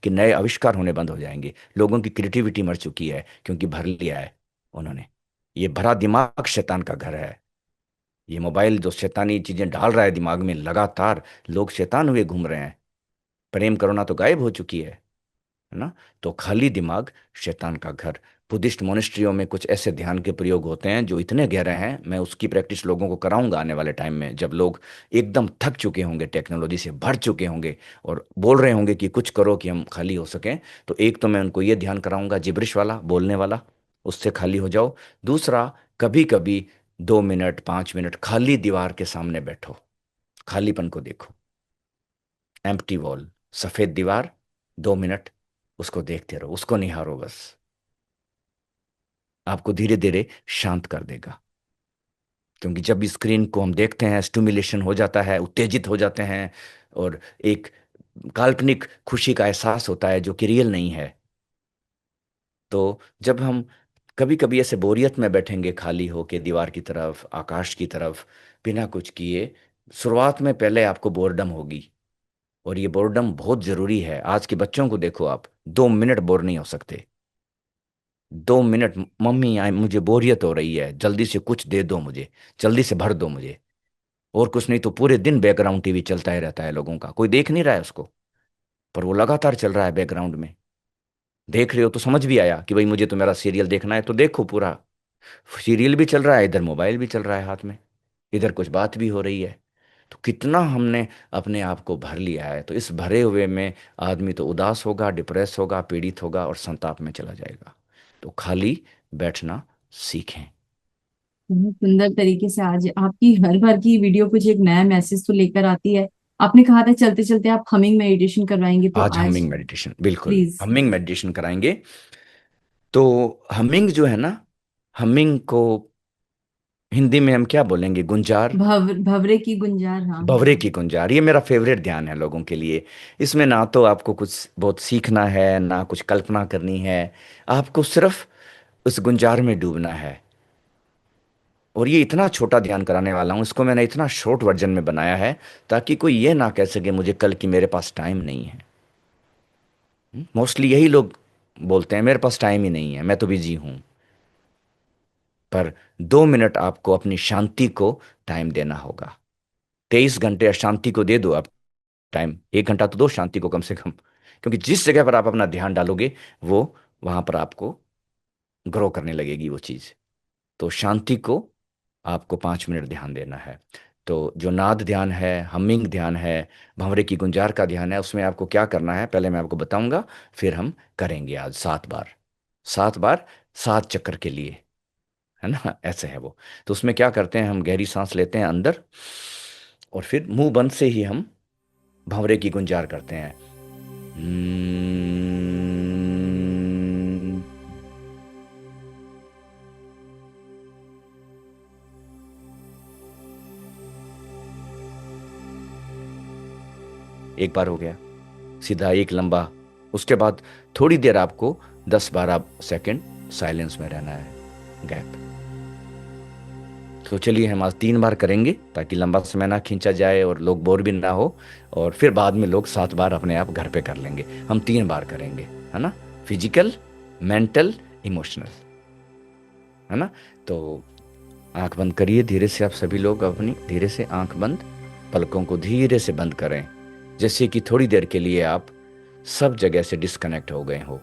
Speaker 1: कि नए आविष्कार होने बंद हो जाएंगे। लोगों की क्रिएटिविटी मर चुकी है, क्योंकि भर लिया है उन्होंने। ये भरा दिमाग शैतान का घर है। ये मोबाइल जो शैतानी चीज़ें डाल रहा है दिमाग में लगातार, लोग शैतान हुए घूम रहे हैं। प्रेम करुणा तो गायब हो चुकी है ना। तो खाली दिमाग शैतान का घर। बुद्धिस्ट मोनेस्ट्रियों में कुछ ऐसे ध्यान के प्रयोग होते हैं जो इतने गहरे हैं, मैं उसकी प्रैक्टिस लोगों को कराऊंगा आने वाले टाइम में, जब लोग एकदम थक चुके होंगे, टेक्नोलॉजी से भर चुके होंगे, और बोल रहे होंगे कि कुछ करो कि हम खाली हो सकें। तो एक तो मैं उनको ये ध्यान कराऊंगा, जिब्रिश वाला, बोलने वाला, उससे खाली हो जाओ। दूसरा, कभी कभी 2 मिनट 5 मिनट खाली दीवार के सामने बैठो, खालीपन को देखो, एम्प्टी वॉल, सफेद दीवार, 2 मिनट उसको देखते रहो, उसको निहारो बस। आपको धीरे धीरे शांत कर देगा। क्योंकि जब स्क्रीन को हम देखते हैं, स्टिमुलेशन हो जाता है, उत्तेजित हो जाते हैं, और एक काल्पनिक खुशी का एहसास होता है जो कि रियल नहीं है। तो जब हम कभी कभी ऐसे बोरियत में बैठेंगे, खाली होके दीवार की तरफ, आकाश की तरफ, बिना कुछ किए, शुरुआत में पहले आपको बोरडम होगी। और ये बोरडम बहुत जरूरी है। आज के बच्चों को देखो आप, 2 मिनट बोर नहीं हो सकते। 2 मिनट, मम्मी मुझे बोरियत हो रही है, जल्दी से कुछ दे दो मुझे, जल्दी से भर दो मुझे। और कुछ नहीं तो पूरे दिन बैकग्राउंड टीवी चलता ही रहता है लोगों का, कोई देख नहीं रहा है उसको, पर वो लगातार चल रहा है बैकग्राउंड में। देख रहे हो तो समझ भी आया कि भाई मुझे तो मेरा सीरियल देखना है, तो देखो पूरा। सीरियल भी चल रहा है, इधर मोबाइल भी चल रहा है हाथ में, इधर कुछ बात भी हो रही है। तो कितना हमने अपने आप को भर लिया है। तो इस भरे हुए में आदमी तो उदास होगा, डिप्रेस होगा, पीड़ित होगा और संताप में चला जाएगा। तो खाली बैठना सीखें।
Speaker 2: बहुत सुंदर तरीके से आज आपकी हर बार की वीडियो कुछ एक नया मैसेज तो लेकर आती है। आपने कहा था चलते चलते आप हमिंग मेडिटेशन करवाएंगे, तो
Speaker 1: आज
Speaker 2: आज
Speaker 1: हमिंग मेडिटेशन, बिल्कुल
Speaker 2: प्लीज।
Speaker 1: हमिंग मेडिटेशन कराएंगे। तो हमिंग जो है ना, हमिंग को हिंदी में हम क्या बोलेंगे, गुंजार,
Speaker 2: भवरे की गुंजार, हाँ
Speaker 1: भंवरे
Speaker 2: हाँ।
Speaker 1: की गुंजार, ये मेरा फेवरेट ध्यान है लोगों के लिए। इसमें ना तो आपको कुछ बहुत सीखना है, ना कुछ कल्पना करनी है, आपको सिर्फ उस गुंजार में डूबना है। और ये इतना छोटा ध्यान कराने वाला हूँ, इसको मैंने इतना शॉर्ट वर्जन में बनाया है ताकि कोई ये ना कह सके मुझे कल की मेरे पास टाइम नहीं है। मोस्टली यही लोग बोलते हैं, मेरे पास टाइम ही नहीं है, मैं तो बिजी हूँ। पर 2 मिनट आपको अपनी शांति को टाइम देना होगा। 23 घंटे अशांति को दे दो आप टाइम, 1 घंटा तो दो शांति को कम से कम। क्योंकि जिस जगह पर आप अपना ध्यान डालोगे, वो वहां पर आपको ग्रो करने लगेगी वो चीज। तो शांति को आपको 5 मिनट ध्यान देना है। तो जो नाद ध्यान है, हमिंग ध्यान है, भंवरे की गुंजार का ध्यान है, उसमें आपको क्या करना है पहले मैं आपको बताऊंगा, फिर हम करेंगे आज 7 बार। 7 बार, 7 चक्कर के लिए, है ना, ऐसे है वो। तो उसमें क्या करते हैं, हम गहरी सांस लेते हैं अंदर, और फिर मुंह बंद से ही हम भंवरे की गुंजार करते हैं। हम्म। एक बार हो गया, सीधा एक लंबा। उसके बाद थोड़ी देर आपको 10-12 सेकंड साइलेंस में रहना है, गैप। तो चलिए हम आज 3 बार करेंगे ताकि लंबा समय ना खींचा जाए और लोग बोर भी ना हो। और फिर बाद में लोग 7 बार अपने आप घर पे कर लेंगे। हम 3 बार करेंगे, है ना, फिजिकल, मेंटल, इमोशनल, है ना। तो आंख बंद करिए धीरे से, आप सभी लोग अपनी धीरे से आंख बंद, पलकों को धीरे से बंद करें, जैसे कि थोड़ी देर के लिए आप सब जगह से डिस्कनेक्ट हो गए हो।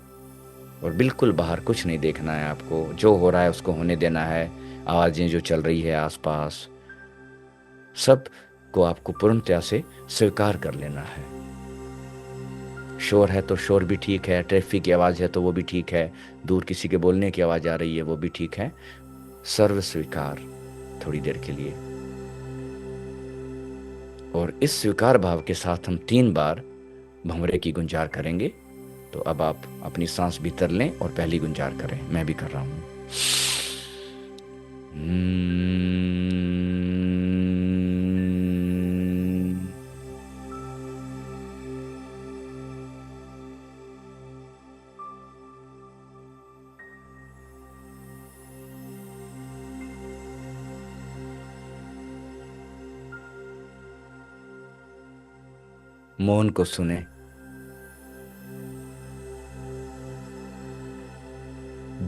Speaker 1: और बिल्कुल बाहर कुछ नहीं देखना है आपको, जो हो रहा है उसको होने देना है। आवाज़ें जो चल रही है आसपास, सब को आपको पूर्णतया से स्वीकार कर लेना है। शोर है तो शोर भी ठीक है, ट्रैफिक की आवाज़ है तो वो भी ठीक है, दूर किसी के बोलने की आवाज़ आ रही है वो भी ठीक है। सर्व स्वीकार थोड़ी देर के लिए। और इस स्वीकार भाव के साथ हम 3 बार भंवरे की गुंजार करेंगे। तो अब आप अपनी सांस भीतर लें और पहली गुंजार करें, मैं भी कर रहा हूं। मौन को सुने,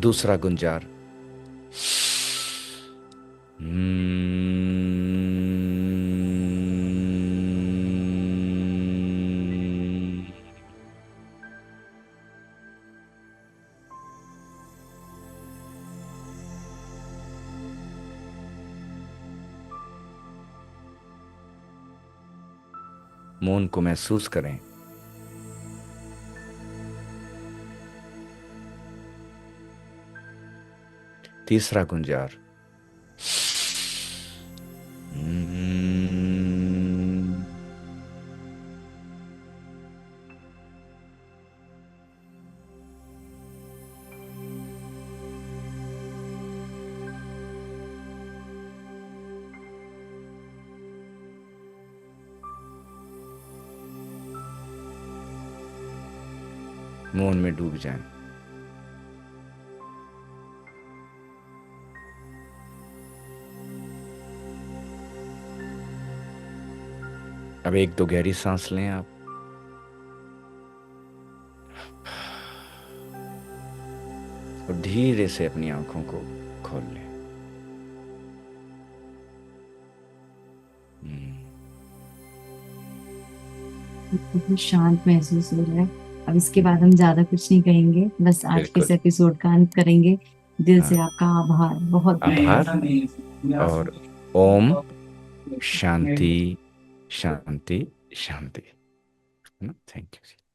Speaker 1: दूसरा गुंजार। मौन को महसूस करें। तीसरा गुंजार। मौन में डूब जाएं। अब एक दो गहरी सांस लें आप, और धीरे से अपनी आंखों को खोल लें। हम्म,
Speaker 2: बहुत शांत महसूस हो रहा है। अब इसके बाद हम ज्यादा कुछ नहीं कहेंगे, बस आज के इस
Speaker 1: बिल्कुल।
Speaker 2: एपिसोड का अंत करेंगे। दिल
Speaker 1: हाँ,
Speaker 2: से आपका आभार, बहुत
Speaker 1: आभार।
Speaker 2: बहुत।
Speaker 1: और ओम शांति, शांति, शांति। है ना? Thank you.